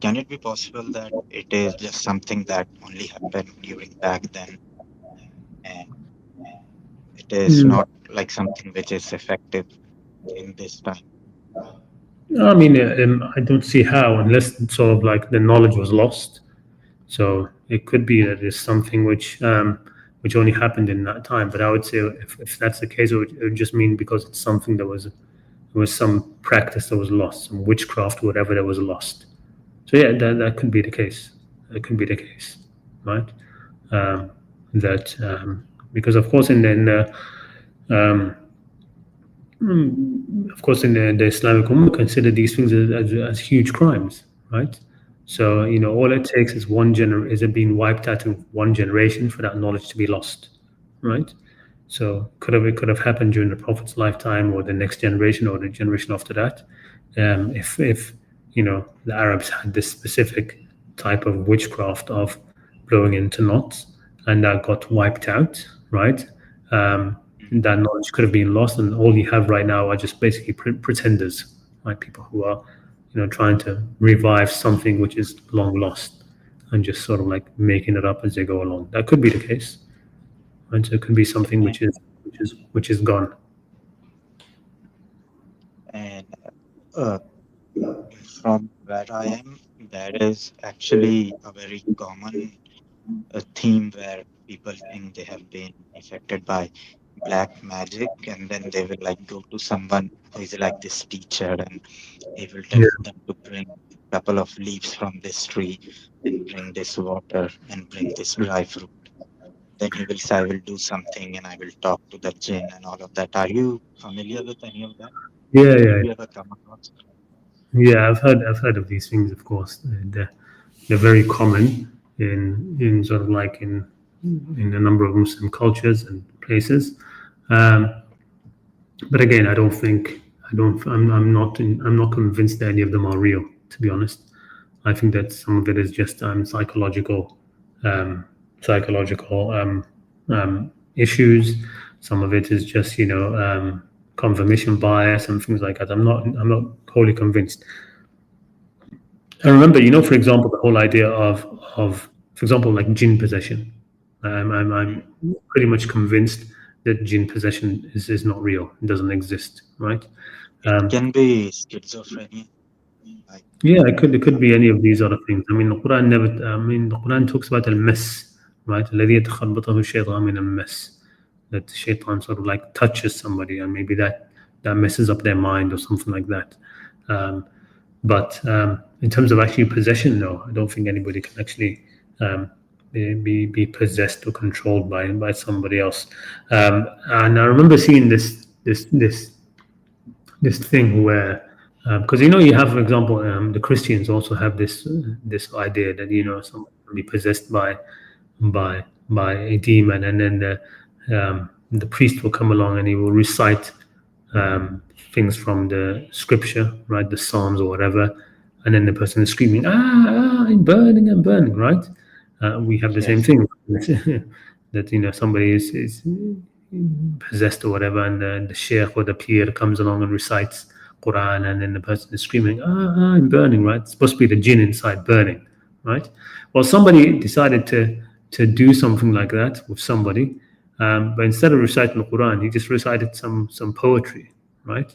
Can it be possible that it is just something that only happened during back then, and it is Mm, not like something which is effective in this time? I mean, I don't see how, unless sort of like the knowledge was lost. So it could be that it's something which which only happened in that time. But I would say if that's the case, it would just mean because it's something that was, there was some practice that was lost, some witchcraft, whatever that was lost. So yeah, that could be the case. That could be the case, right? Um, that because um, of course, in the Islamic Ummah, consider these things as huge crimes, right? So all it takes is is it being wiped out in one generation for that knowledge to be lost, right? So it could have happened during the Prophet's lifetime, or the next generation, or the generation after that. If the Arabs had this specific type of witchcraft of blowing into knots, and that got wiped out, right? That knowledge could have been lost, and all you have right now are just basically pretenders, right? People who are trying to revive something which is long lost, and just sort of like making it up as they go along. That could be the case, right? So it could be something Definitely. which is gone. And uh, from where I am, there is actually a very common theme where people think they have been affected by black magic, and then they will like go to someone who is like this teacher, and he will tell Yeah, them to bring a couple of leaves from this tree and bring this water and bring this dry fruit. Then he will say, I will do something and I will talk to the jinn and all of that. Are you familiar with any of that? yeah, Have yeah, you ever come across? yeah. I've heard of these things, of course. They're very common in sort of like in a number of Muslim cultures and places. Um, but again, I don't think I don't I'm not convinced that any of them are real. To be honest, I think that some of it is just um, psychological issues. Some of it is just confirmation bias and things like that. I'm not wholly convinced. I remember, for example, the whole idea of for example, like jinn possession. I'm Mm. pretty much convinced that jinn possession is not real. It doesn't exist, right? It Um, can be schizophrenia, like yeah, it could be something. any of these other things. I mean, the Quran never. I mean, the Quran talks about al-mas, right? الذي يتخبطه الشيطان من المس. That the shaitan sort of like touches somebody, and maybe that messes up their mind or something like that. Um, But in terms of actually possession, no, I don't think anybody can actually be possessed or controlled by somebody else. And I remember seeing this thing where because you have, for example, the Christians also have this idea that Mm. someone can be possessed by a demon, and then the priest will come along and he will recite things from the scripture, right, the Psalms or whatever, and then the person is screaming, I'm burning, right? We have the same Yes. thing that somebody is possessed or whatever, and the sheikh or the peer comes along and recites Quran, and then the person is screaming, I'm burning, right? It's supposed to be the jinn inside burning, right? Well, somebody decided to do something like that with somebody, but instead of reciting the Quran, he just recited some poetry, right?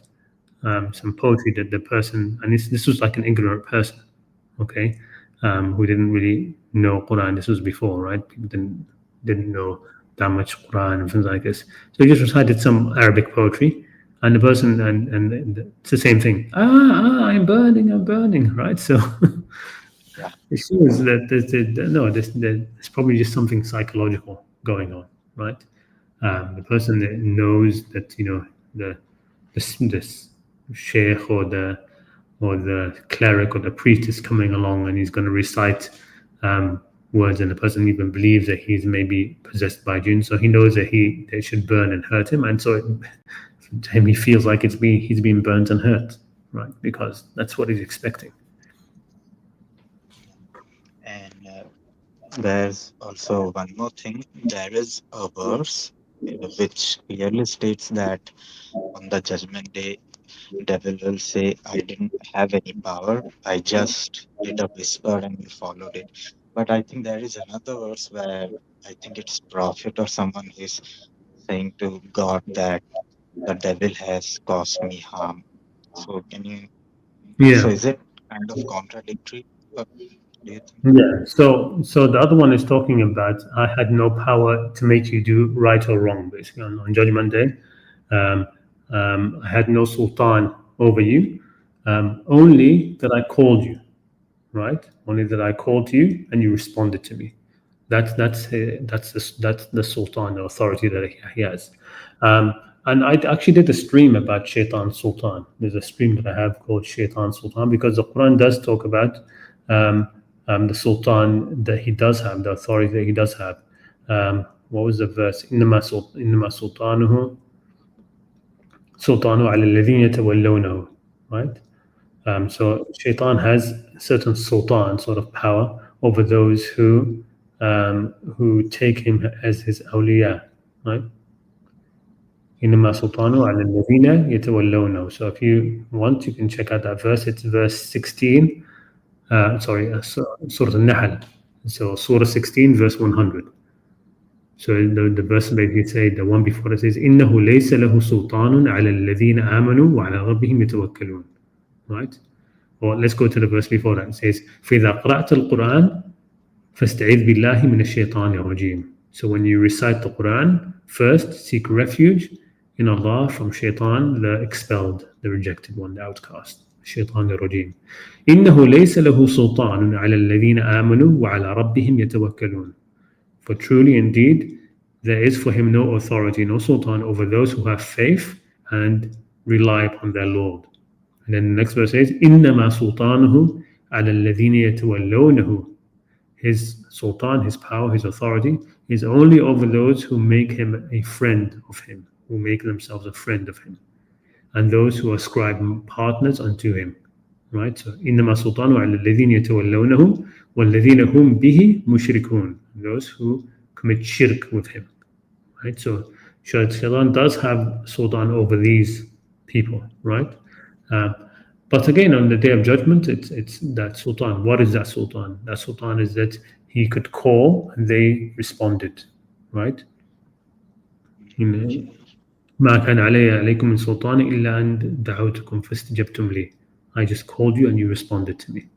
Some poetry that the person, and this was like an ignorant person, okay, who didn't really know Quran. This was before, right? People didn't know that much Quran and things like this. So he just recited some Arabic poetry, and the person, and it's the same thing. I'm burning, right? So Yeah. it shows that no, there's probably just something psychological going on, right? The person that knows that the this sheikh or the cleric or the priest is coming along and he's going to recite words, and the person even believes that he's maybe possessed by jinn, so he knows that they should burn and hurt him, and so to him he feels like he's being burnt and hurt, right? Because that's what he's expecting. And there's also one more thing. There is a verse which clearly states that on the judgment day, devil will say, I didn't have any power. I just did a whisper and you followed it. But I think there is another verse where I think it's prophet or someone is saying to God that the devil has caused me harm. So can you, so Yeah. is it kind of contradictory? do you think? Yeah. So the other one is talking about I had no power to make you do right or wrong, basically on Judgment Day. Um, I had no sultan over you. Only that I called you, right? Only that I called to you and you responded to me. That's the sultan, the authority that he has. Um, and I actually did a stream about Shaitan Sultan. There's a stream that I have called Shaitan Sultan because the Quran does talk about um, the Sultan that he does have, the authority that he does have. What was the verse? إنما سلطانه سلطانه على الذين يتولونه, right? So Shaitan has certain sultan, sort of power over those who take him as his awliya, right? إنما سلطانه على الذين يتولونه. So if you want, you can check out that verse. It's verse 16. Sorry, Surah Al-Nahl. So Surah 16, verse 100. So the verse basically say the one before it says إنه ليس له سلطان على الذين آمنوا وعلى ربهم يتوكلون. Right? Or let's go to the verse before that. It says فإذا قرأت القرآن فاستعذ بالله من الشيطان الرجيم. So when you recite the Quran, first seek refuge in Allah from shaitan, the expelled, the rejected one, the outcast. الشيطان الرجيم. إنه ليس له سلطان على الذين آمنوا وعلى ربهم يتوكلون. For truly indeed, there is for him no authority, no sultan over those who have faith and rely upon their Lord. And then the next verse says, إنما سلطانه على الذين يتولونه. His sultan, his power, his authority is only over those who make him a friend of him, who make themselves a friend of him, and those who ascribe partners unto him. Right? So, إنما سلطانه على الذين يتولونه والذين هم به مشركون. Those who commit shirk with him. Right? So, Shaitan does have sultan over these people. Right? But again, on the Day of Judgment, it's that sultan. What is that sultan? That sultan is that he could call and they responded. Right? Okay. ما كان علي عليكم من سلطان إلا أن دعوتكم فاستجبتم لي. I just called you and you responded to me.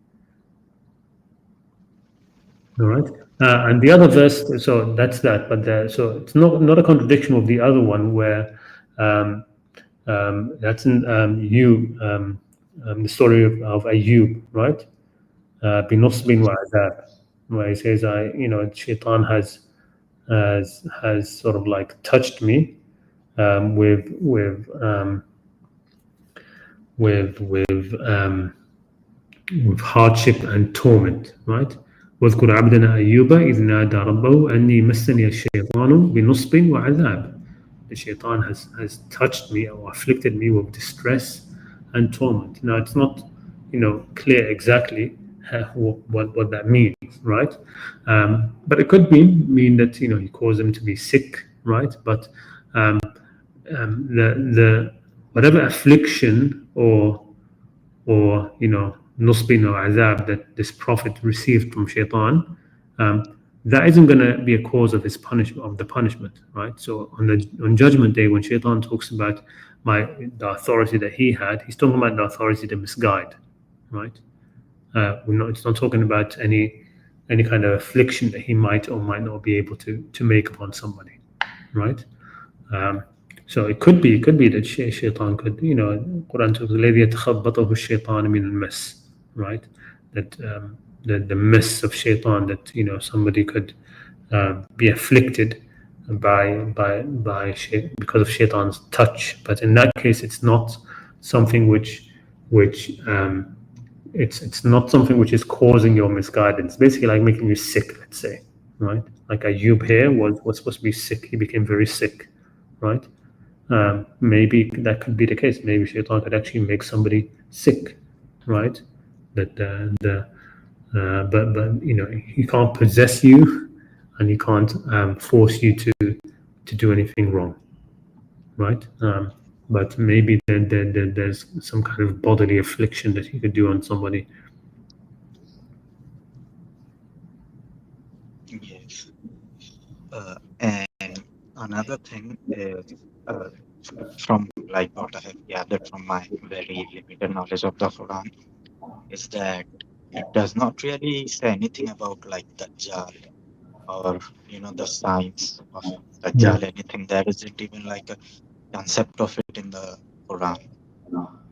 All right. And the other verse, so that's that. But so it's not a contradiction of the other one where that's in the story of Ayub, right? بنصب وعذاب, where he says, Shaitan has sort of like touched me with hardship and torment, right? واذكر عبدنا أيوب إذ نادى ربه أني مسني الشيطان بنصب وعذاب. The shaitan has touched me or afflicted me with distress and torment. Now it's not clear exactly what that means, right? But it could mean that he caused them to be sick, right? But the whatever affliction or nusbin or azab that this prophet received from shaitan, that isn't going to be a cause of his punishment, of the punishment, right? So on Judgment Day, when shaitan talks about the authority that he had, he's talking about the authority to misguide, right? It's not talking about any kind of affliction that he might or might not be able to make upon somebody, right? So it could be that shaitan could, Quran talks الذي يتخبطه الشيطان من المس, right? That the mess of shaitan, that somebody could be afflicted because of shaitan's touch. But in that case, it's not something which it's not something which is causing your misguidance. Basically, like making you sick, let's say, right? Like Ayub here was supposed to be sick. He became very sick, right? Maybe that could be the case. Maybe shaitan could actually make somebody sick, right? That but he can't possess you, and he can't force you to do anything wrong, right? But maybe there's some kind of bodily affliction that he could do on somebody. Yes. And another thing is, uh, from like what I have gathered from my very limited knowledge of the Quran, is that It does not really say anything about like Dajjal or the signs of Yeah, Dajjal, anything. There isn't even like a concept of it in the Quran.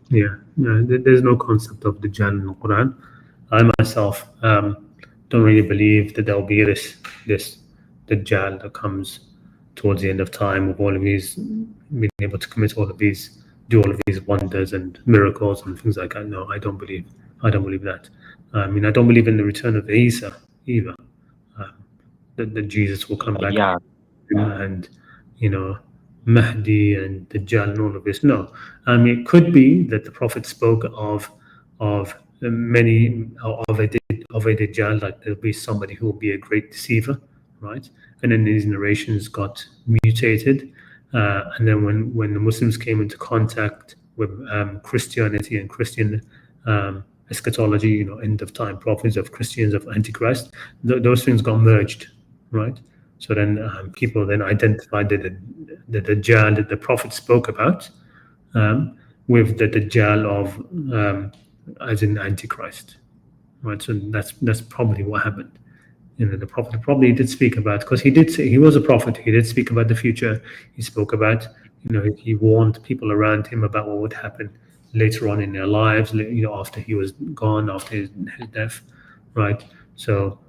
yeah, yeah. There's no concept of the Dajjal in the Quran. I myself don't really believe that there'll be this Dajjal that comes towards the end of time with all of these being able to commit all of these, do all of these wonders and miracles and things like that. No, I don't believe that. I mean, I don't believe in the return of Isa either. Um, that Jesus will come back Yeah, and you know Mahdi and Dajjal and all of this. No, I mean it could be that the Prophet spoke of many of a Dajjal, like there'll be somebody who will be a great deceiver, right? And then these narrations got mutated, and then when the Muslims came into contact with Christianity and Christian eschatology, end of time prophets of Christians of Antichrist, those things got merged, right? So then people then identified the Dajjal that the Prophet spoke about um, with the Dajjal of as in Antichrist, right? So that's probably what happened. The prophet probably did speak about, because he did say he was a prophet. He did speak about the future. He spoke about, he warned people around him about what would happen later on in their lives. After he was gone, after his death, right? So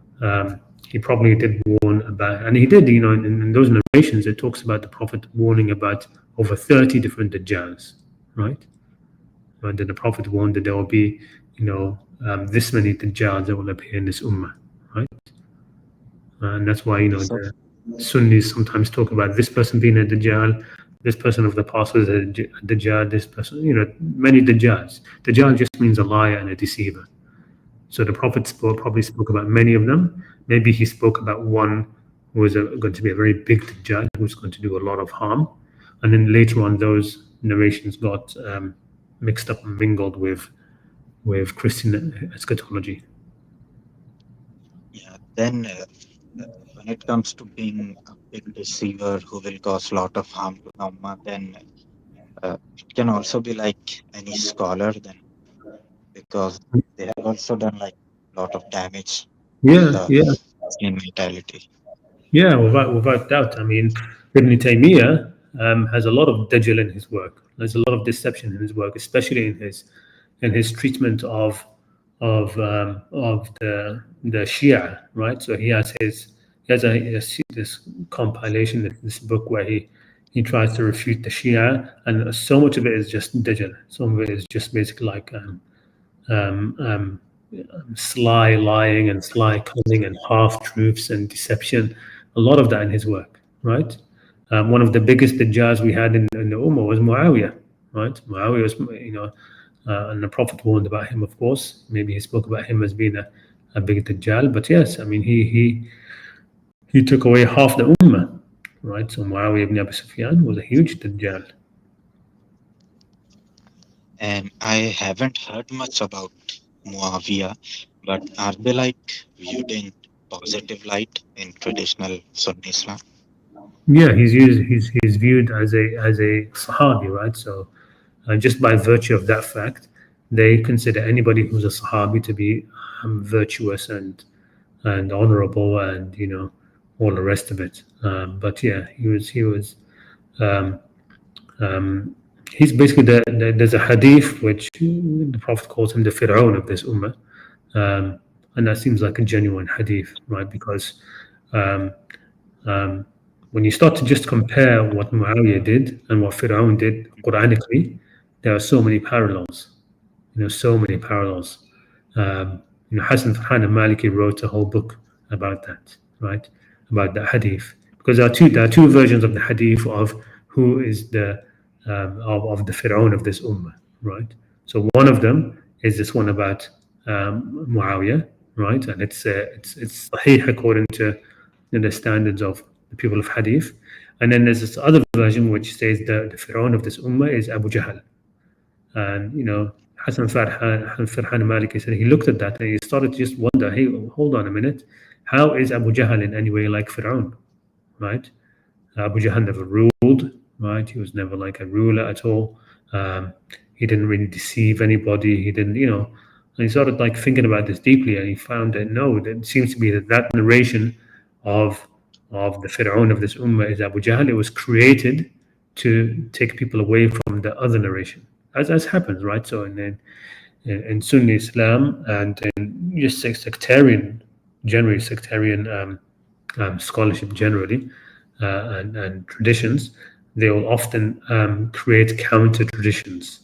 he probably did warn about, and he did. In those narrations, it talks about the prophet warning about over 30 different dajjals, right? And then the prophet warned that there will be, this many dajjals that will appear in this ummah, right? And that's why so the Sunnis sometimes talk about this person being a Dajjal, this person of the past was a Dajjal, this person, many Dajjals. Dajjal just means a liar and a deceiver. So the Prophet probably spoke about many of them. Maybe he spoke about one who was going to be a very big Dajjal, who's going to do a lot of harm. And then later on, those narrations got mixed up and mingled with Christian eschatology. yeah, then when it comes to being a big deceiver who will cause a lot of harm to the ummah, then it can also be like any scholar then, because they have also done like a lot of damage on Yeah, the yeah. Muslim mentality. Yeah, without doubt. I mean, Ibn Taymiyyah has a lot of dajjal in his work. There's a lot of deception in his work, especially in his treatment of the Shia, right? So he has this compilation, this book where he tries to refute the Shia, and so much of it is just dajjal. Some of it is just basically like um, um, sly lying and sly cunning and half truths and deception. A lot of that in his work, right? One of the biggest dajjals we had in the Ummah was Muawiyah, right? Muawiyah was, and the Prophet warned about him, of course. Maybe he spoke about him as being a big dajjal, but yes, I mean, he took away half the Ummah, right? So Muawiyah ibn Abi Sufyan was a huge dajjal. And I haven't heard much about Muawiyah, but are they like viewed in positive light in traditional Sunni Islam? Yeah, he's viewed as a Sahabi, right? So just by virtue of that fact, they consider anybody who's a Sahabi to be virtuous and honorable, and all the rest of it. But yeah, he was um, um, he's basically there's a hadith which the Prophet calls him the Fir'aun of this ummah, and that seems like a genuine hadith, right? Because um, um, when you start to just compare what Muawiyah did and what Fir'aun did Qur'anically, there are so many parallels. So many parallels. Hassan Farhan al-Maliki wrote a whole book about that, right? About the hadith, because there are two versions of the hadith of who is the of the Fir'aun of this ummah, right? So one of them is this one about Muawiyah, right? And it's sahih according to the standards of the people of hadith. And then there's this other version which says the Fir'aun of this ummah is Abu Jahl. And Hassan Farhan Maliki said he looked at that and he started to just wonder, hey, hold on a minute, how is Abu Jahl in any way like Fir'aun, right? Abu Jahl never ruled, right? He was never like a ruler at all. He didn't really deceive anybody. He didn't, And he started like thinking about this deeply, and he found that no, it seems to be that narration of the Fir'aun of this ummah is Abu Jahl. It was created to take people away from the other narration, as happens, right? So in Sunni Islam and in just sectarian, generally sectarian scholarship generally, and traditions, they will often create counter traditions,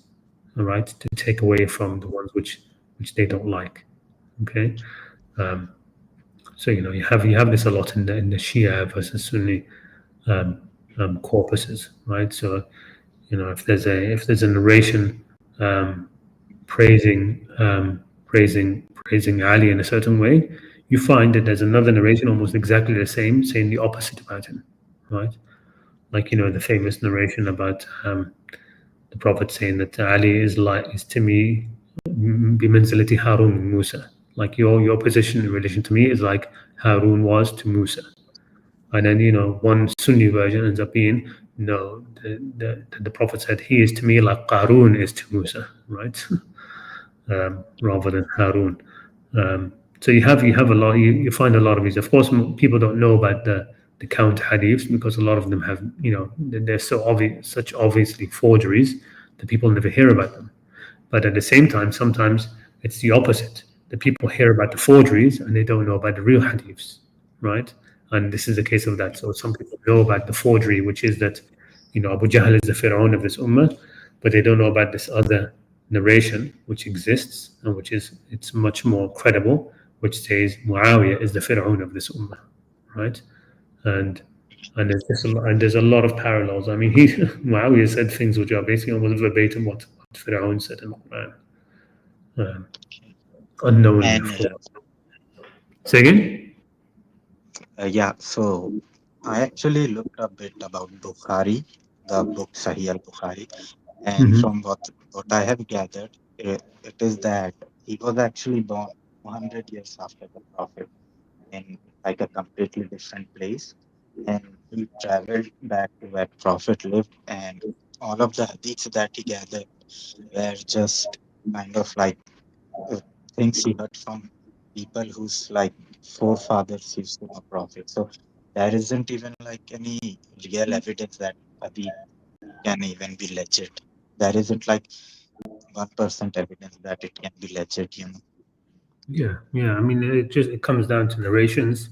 all right, to take away from the ones which they don't like. Okay, um, so you have this a lot in the Shia versus Sunni um, corpuses, right? So if there's a narration um, praising Ali in a certain way, you find that there's another narration almost exactly the same, saying the opposite about him, right? Like the famous narration about the Prophet saying that Ali is to me bimanzilati Harun min Musa. Like your position in relation to me is like Harun was to Musa. And then one Sunni version ends up being no, the Prophet said he is to me like Qarun is to Musa, right? Rather than Harun. So you have a lot. You find a lot of these. Of course, people don't know about the counter hadiths because a lot of them have they're so obvious, such obviously forgeries that people never hear about them. But at the same time, sometimes it's the opposite. The people hear about the forgeries and they don't know about the real hadiths, right? And this is the case of that. So some people know about the forgery, which is that Abu Jahl is the Fir'aun of this ummah, but they don't know about this other narration which exists and it's much more credible, which says Muawiyah is the Fir'aun of this ummah, right? And there's a lot of parallels. I mean, Muawiyah said things which are basically almost verbatim what Fir'aun said in the Quran, um, unknown And before. Say again? yeah, so I actually looked a bit about Bukhari, the book Sahih al-Bukhari, and Hmm. from what I have gathered, it is that he was actually born 100 years after the Prophet in like a completely different place, and he traveled back to where Prophet lived, and all of the hadiths that he gathered were just kind of like uh, things he heard from people whose like forefathers used to know Prophet. So there isn't even like any real evidence that hadith can even be legit. There isn't like 1% evidence that it can be legit, you know. Yeah. I mean, it comes down to narrations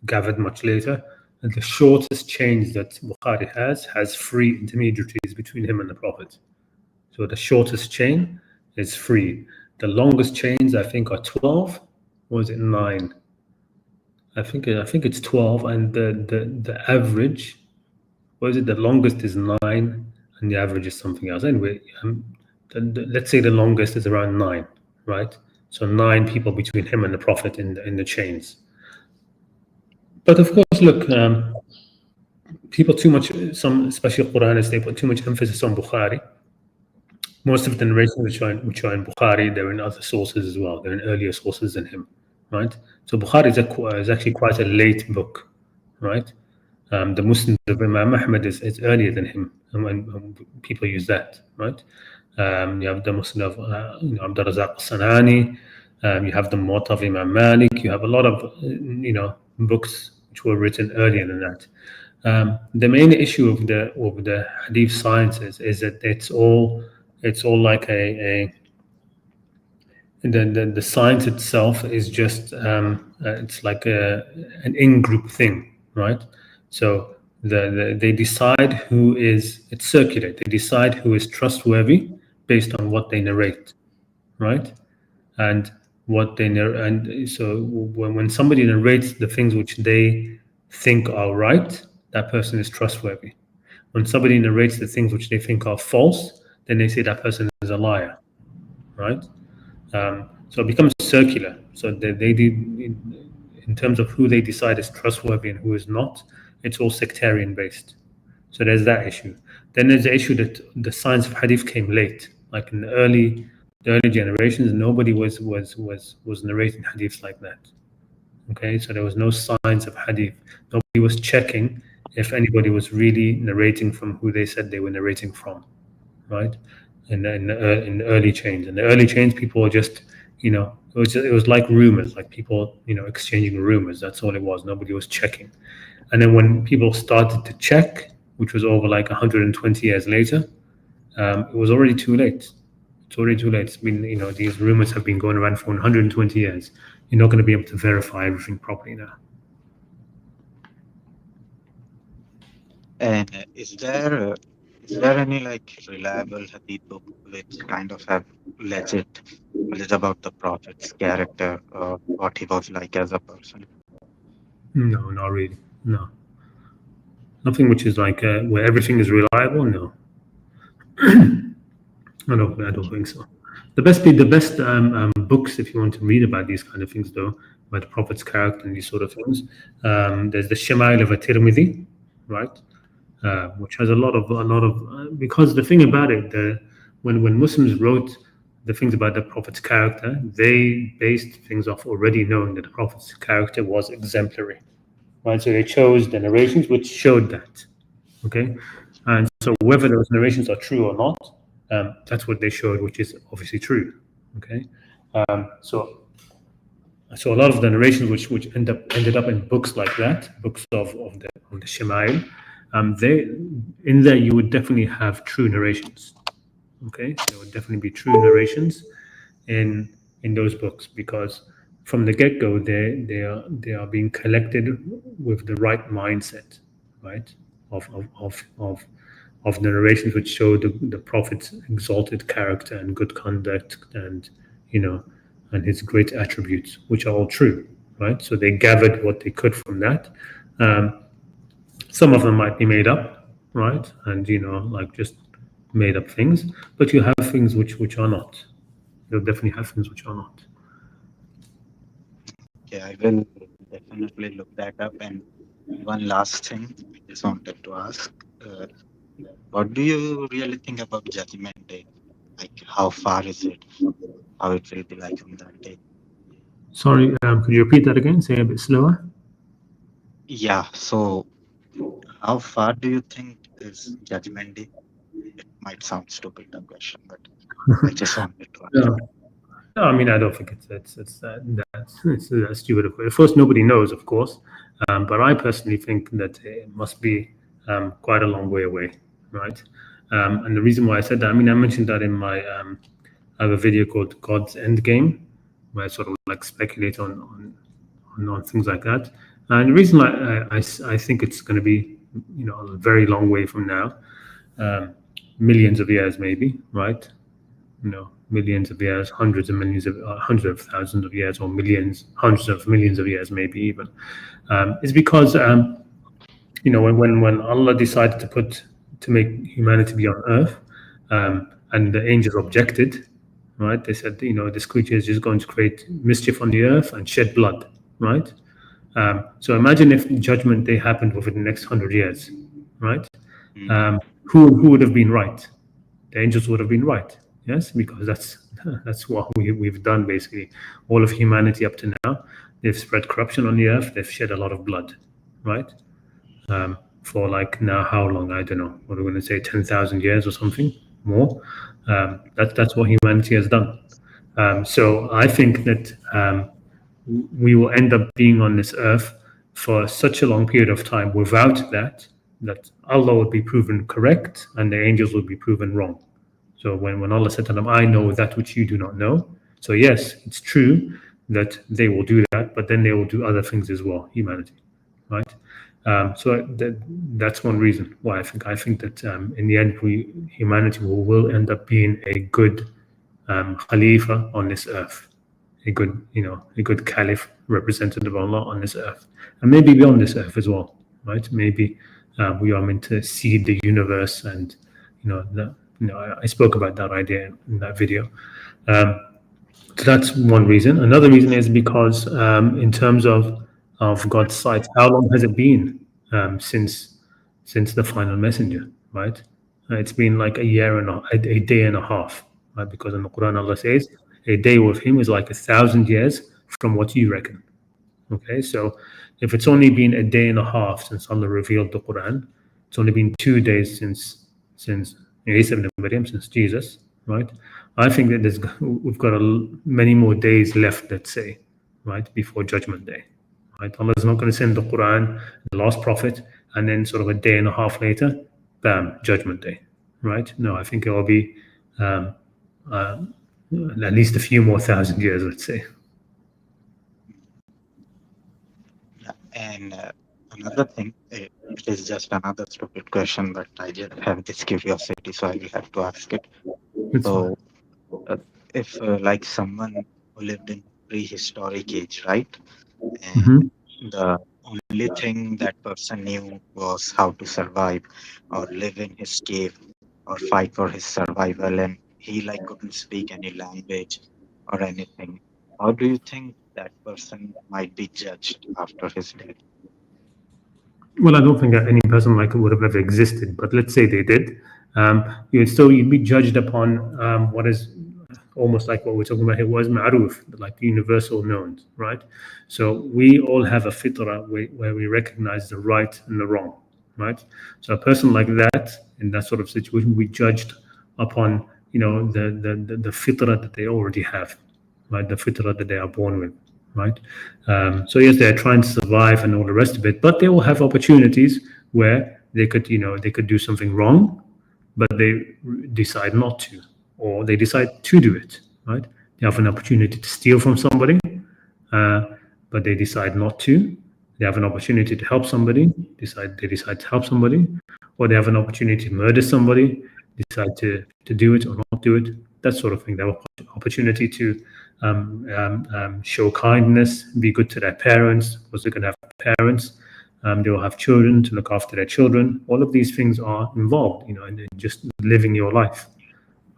gathered much later, and the shortest chains that Bukhari has three intermediaries between him and the Prophet. So the shortest chain is three. The longest chains I think are 12, or is it nine? I think it's 12, and the average, what is it? The longest is nine, and the average is something else. Anyway, let's say the longest is around nine, right? So nine people between him and the Prophet in the chains. But of course, look, people too much, some especially Quranists, they put too much emphasis on Bukhari. Most of the narrations which are in Bukhari, they're in other sources as well. They're in earlier sources than him, right? So Bukhari is actually quite a late book, right? The Muslim of Imam Ahmad is earlier than him, and people use that, right? You have the Muslim of Abd al-Razaq al-Sanani, you have the Muwatta of Imam Malik, you have a lot of books which were written earlier than that. The main issue of the Hadith sciences is that it's all like the science itself is just it's like an in-group thing, right? So they decide who is it's circular. They decide who is trustworthy based on what they narrate, right? And and so when somebody narrates the things which they think are right, that person is trustworthy. When somebody narrates the things which they think are false, then they say that person is a liar, right? So it becomes circular. So they in terms of who they decide is trustworthy and who is not, it's all sectarian based. So there's that issue. Then there's the issue that the science of hadith came late. Like in the early generations, nobody was narrating hadiths like that. Okay, so there was no science of hadith. Nobody was checking if anybody was really narrating from who they said they were narrating from, right? In the early chains. In the early chains, people were just It was like rumors, like people exchanging rumors. That's all it was. Nobody was checking. And then when people started to check, which was over like 120 years later, it was already too late. It's already too late. It's been, these rumors have been going around for 120 years. You're not going to be able to verify everything properly now. And is there any like reliable hadith book which kind of have legit knowledge about the prophet's character or what he was like as a person? No, not really. No, nothing which is like where everything is reliable. No, I don't think so. The best books, if you want to read about these kind of things, though, about the Prophet's character and these sort of things, there's the Shama'il of At-Tirmidhi, right? Which has a lot of because the thing about it, when Muslims wrote the things about the Prophet's character, they based things off already knowing that the Prophet's character was exemplary, right? So they chose the narrations which showed that, okay? And so whether those narrations are true or not, that's what they showed, which is obviously true, okay? So a lot of the narrations which ended up in books like that, books of the Shemail, they in there you would definitely have true narrations. Okay, there would definitely be true narrations in those books because from the get go they are being collected with the right mindset, right? Of the narrations which show the prophet's exalted character and good conduct and and his great attributes, which are all true, right? So they gathered what they could from that. Some of them might be made up, right? And like just made up things, but you have things which are not. You'll definitely have things which are not. Okay, I will definitely look that up. And one last thing I just wanted to ask, uh, what do you really think about Judgment Day? Like, how far is it? How it will be like on that day? Sorry, could you repeat that again? Say a bit slower. Yeah, so how far do you think is Judgment Day? It might sound stupid, the question, but I just wanted to ask. No, no, I mean I don't think that's stupid. Of course, nobody knows, of course, but I personally think that it must be quite a long way away, right? And the reason why I said that, I mean, I mentioned that in my I have a video called God's End Game, where I sort of like speculate on things like that. And the reason I think it's going to be a very long way from now, millions of years maybe, right? Millions of years, hundreds of millions of hundreds of thousands of years, or millions, hundreds of millions of years, maybe even, is because when Allah decided to make humanity be on Earth, and the angels objected, right? They said, this creature is just going to create mischief on the earth and shed blood, right? So imagine if Judgment Day happened within the next 100 years, right? Mm. Who would have been right? The angels would have been right, yes, because that's what we've done basically. All of humanity up to now, they've spread corruption on the earth. They've shed a lot of blood, right? For like now, how long? I don't know. What are we going to say? 10,000 years or something more. That's what humanity has done. So I think that we will end up being on this earth for such a long period of time without that Allah would be proven correct and the angels would be proven wrong. So when Allah said to them, I know that which you do not know. So yes, it's true that they will do that, but then they will do other things as well, humanity, right? So that's one reason why I think that in the end humanity will end up being a good Khalifa on this earth, a good Caliph, representative of Allah on this earth, and maybe beyond this earth as well, right? Maybe we are meant to seed the universe, and I spoke about that idea in that video. So that's one reason. Another reason is because in terms of God's sight, how long has it been since the final messenger, right? It's been like a year and a day and a half, right? Because in the Quran Allah says a day with him is like 1,000 years from what you reckon. Okay, so if it's only been a day and a half since Allah revealed the Quran, it's only been 2 days since Isa ibn Maryam, since Jesus, right? I think that we've got many more days left, let's say, right, before Judgment Day, right? Allah is not going to send the Quran, the last prophet, and then sort of a day and a half later, bam, Judgment Day, right? No, I think it will be um, uh, at least a few more thousand years, let's say. Yeah, and another thing, it is just another stupid question, but I just have this curiosity, so I will have to ask it. It's fine. So, uh, if like someone who lived in prehistoric age, right, and Hmm. the only thing that person knew was how to survive or live in his cave or fight for his survival, and he like couldn't speak any language or anything. How do you think that person might be judged after his death? Well, I don't think that any person like it would have ever existed, but let's say they did. You'd be judged upon what is almost like what we're talking about here was ma'ruf, like the universal knowns, right? So we all have a fitrah where we recognize the right and the wrong, right? So a person like that in that sort of situation, we judged upon the fitrah that they already have, right? The fitrah that they are born with, right? So yes, they're trying to survive and all the rest of it, but they will have opportunities where they could do something wrong, but they decide not to, or they decide to do it, right? They have an opportunity to steal from somebody, uh, but they decide not to. They have an opportunity to help somebody, they decide to help somebody, or they have an opportunity to murder somebody, decide to do it or not do it, that sort of thing. They have an opportunity to show kindness, be good to their parents, because they're going to have parents. They will have children to look after their children. All of these things are involved, in just living your life,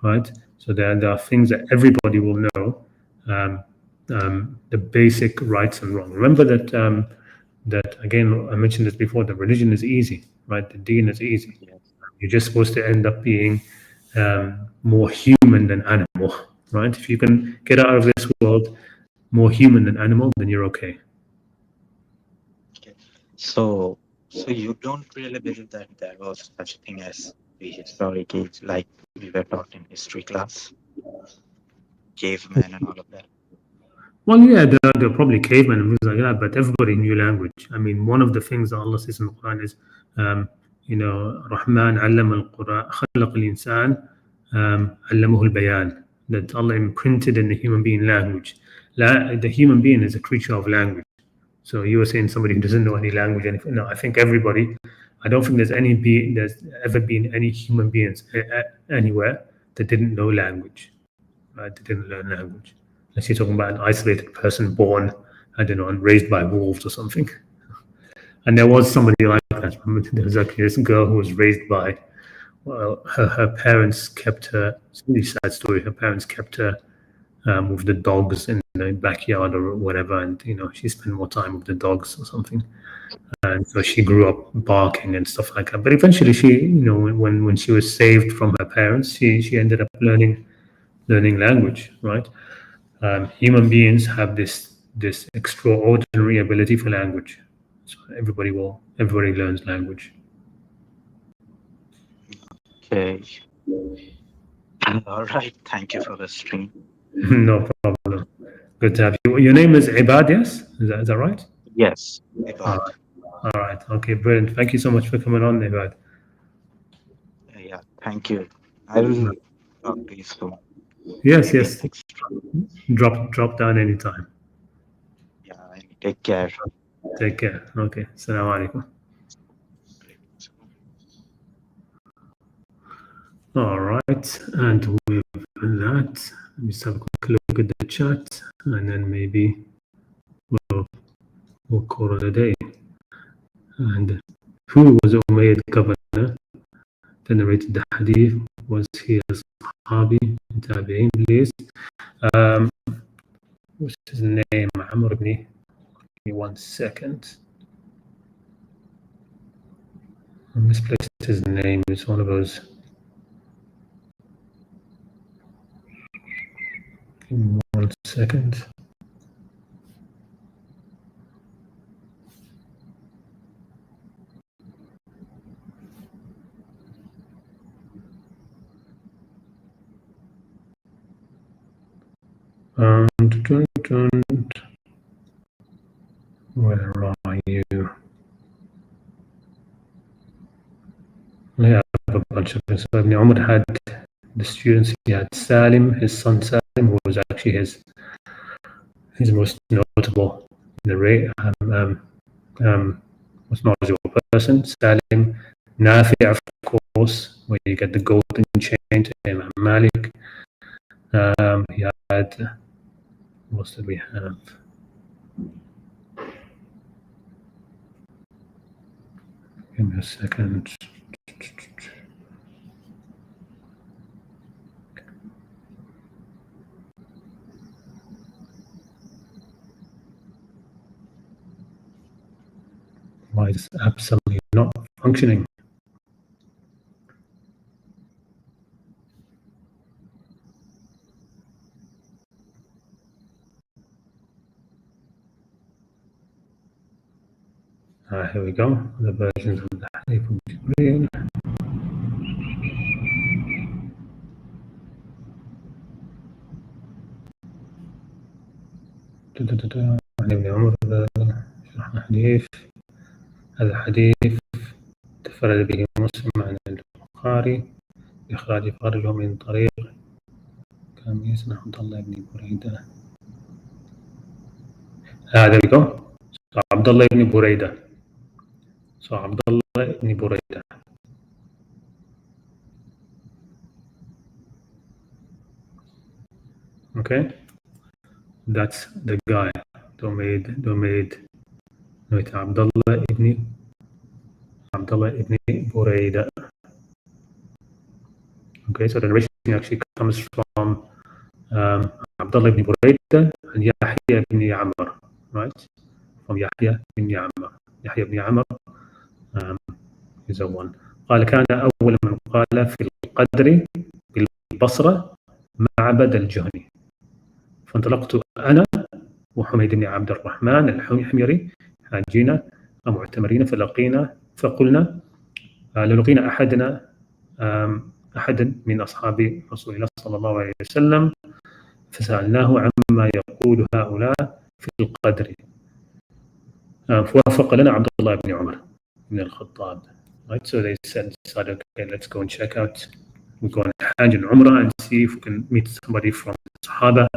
right? So there are things that everybody will know, um, the basic rights and wrong. Remember that again, I mentioned this before. The religion is easy, right? The deen is easy. Yes. You're just supposed to end up being more human than animal, right? If you can get out of this world more human than animal, then you're okay. Okay. So, so you don't really believe that there was such a thing as prehistoric age, like we were taught in history class, cavemen and all of that? Well, yeah, there are probably cavemen and things like that, but everybody knew language. I mean, one of the things that Allah says in the Quran is, Rahman allama al-Quran, khalaq al-insan, allamahu al-bayan, that Allah imprinted in the human being language. The human being is a creature of language. So you were saying somebody who doesn't know any language, anything. No, I think everybody. I don't think there's ever been any human beings anywhere that didn't know language, right? That didn't learn language. Unless you're talking about an isolated person born, I don't know, and raised by wolves or something. And there was somebody like that. There was actually this girl who was raised by, well, her parents kept her. It's a really sad story. Her parents kept her with the dogs in the backyard or whatever, and she spent more time with the dogs or something. And so she grew up barking and stuff like that. But eventually, when she was saved from her parents, she ended up learning language, right? Human beings have this extraordinary ability for language. So everybody learns language. Okay. All right. Thank you for the stream. No problem. Good to have you. Your name is Ibad, yes? Is that right? Yes, All Ibad. right. All right. Okay, brilliant. Thank you so much for coming on, Ibad. Yeah, thank you. I will talk to you soon, Yes, maybe in yes. next stream. Drop down anytime. Yeah, and take care. Take care. Okay. Assalamu alaikum. All right. And with that, let me just have a quick look at the chat and then maybe we'll, we'll call it a day. And who was Umayyad governor that narrated the hadith? Was he a Sahabi, Tabi'in, please? Um, what's his name? Amr ibn. Give me 1 second. I misplaced his name. It's one of those. Give me 1 second. Where are you? I have a bunch of them. So Ibn Umar had the students. He had Salim, his son Salim, who was actually his most notable narrator, most knowledgeable person. Salim, Nafi, of course, where you get the golden chain to Imam Malik. He had, what did we have? Give me a second. Why is this absolutely not functioning? Here we go. The versions of the Hadith of Jibreel. عن ابن عمر شرح الحديث. هذا الحديث تفرد به مسلم عن البخاري بإخراج فرجه من طريق كميس عبد الله بن بريدة. There we go. So Abdullah ibn Buraidah. Okay, that's the guy. Don't made. No, it's Abdullah ibn Buraidah. Okay, so the narration actually comes from Abdullah ibn Buraidah and Yahya ibn Amr, right? From Yahya ibn Amr. Yahya ibn Amr is the one. قال كان أول من قال في القدر بالبصرة معبد الجهني. فانطلقت أنا وحميد بن عبد الرحمن الحميري حاجين معتمرين فقلنا لنقينا أحدا من أصحاب رسول الله صلى الله عليه وسلم فسألناه عما يقول هؤلاء في القدر فوافق لنا عبد الله بن عمر بن الخطاب. Right, so they decided, okay, let's go and check out. We'll go on Hajj and Umrah and see if we can meet somebody from the Sahaba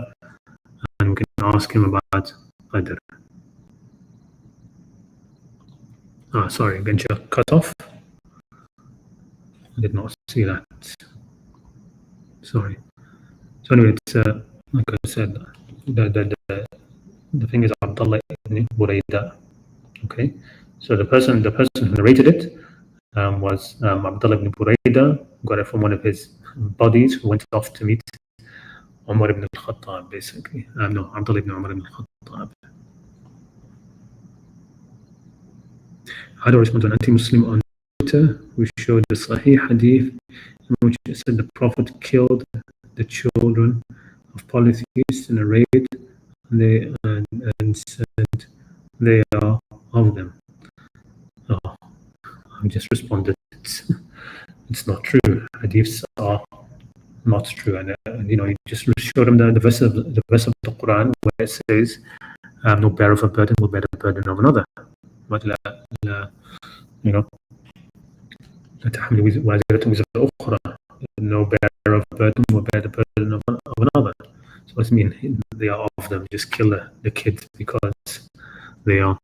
and we can ask him about Qadr. Sorry, Benja cut off. I did not see that. Sorry. So anyway, it's like I said, the thing is Abdullah ibn Buraidah. Okay, so the person who narrated it was Abdullah ibn Buraidah, got it from one of his buddies who went off to meet Umar ibn al-Khattab, basically. No, Abdullah ibn Umar ibn al-Khattab. How do I respond to an anti-Muslim on Twitter who showed the Sahih hadith in which it said the Prophet killed the children of polytheists in a raid and said they are of them? I just responded, it's not true. Hadiths are not true, and you just showed them the verse of the Qur'an where it says, "No bearer of a burden will bear the burden of another." But لا تحمل وازرة وزر أخرى. No bearer of a burden will bear the burden of another. So what does it mean? They are of them. Just kill the kids because they are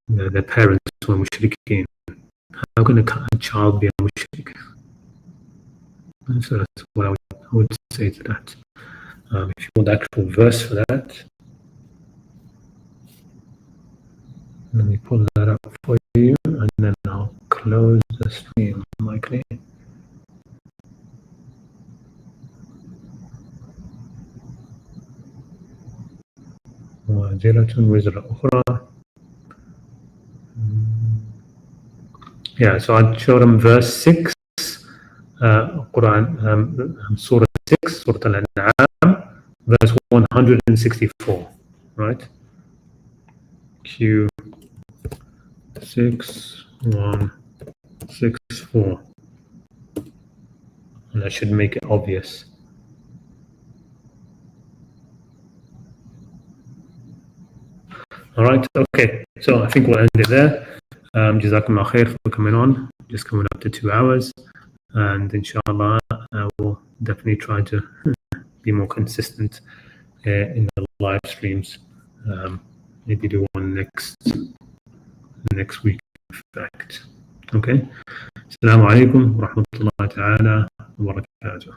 their parents were mushrikeen. How can a child be a mushrik? So that's what I would say to that. If you want the actual verse for that, let me pull that up for you, and then I'll close the stream likely. وازرة وزر أخرى. Yeah, so I'd show them verse 6, Quran, Surah 6, Surah Al-An'am, verse 164, right? Q 6164. And that should make it obvious. All right. Okay. So I think we'll end it there. Jazakumullah khair for coming on. Just coming up to 2 hours. And inshallah, we'll definitely try to be more consistent in the live streams. Maybe do one next week, in fact. Okay. Assalamu alaikum wa rahmatullahi ta'ala wa barakatuh.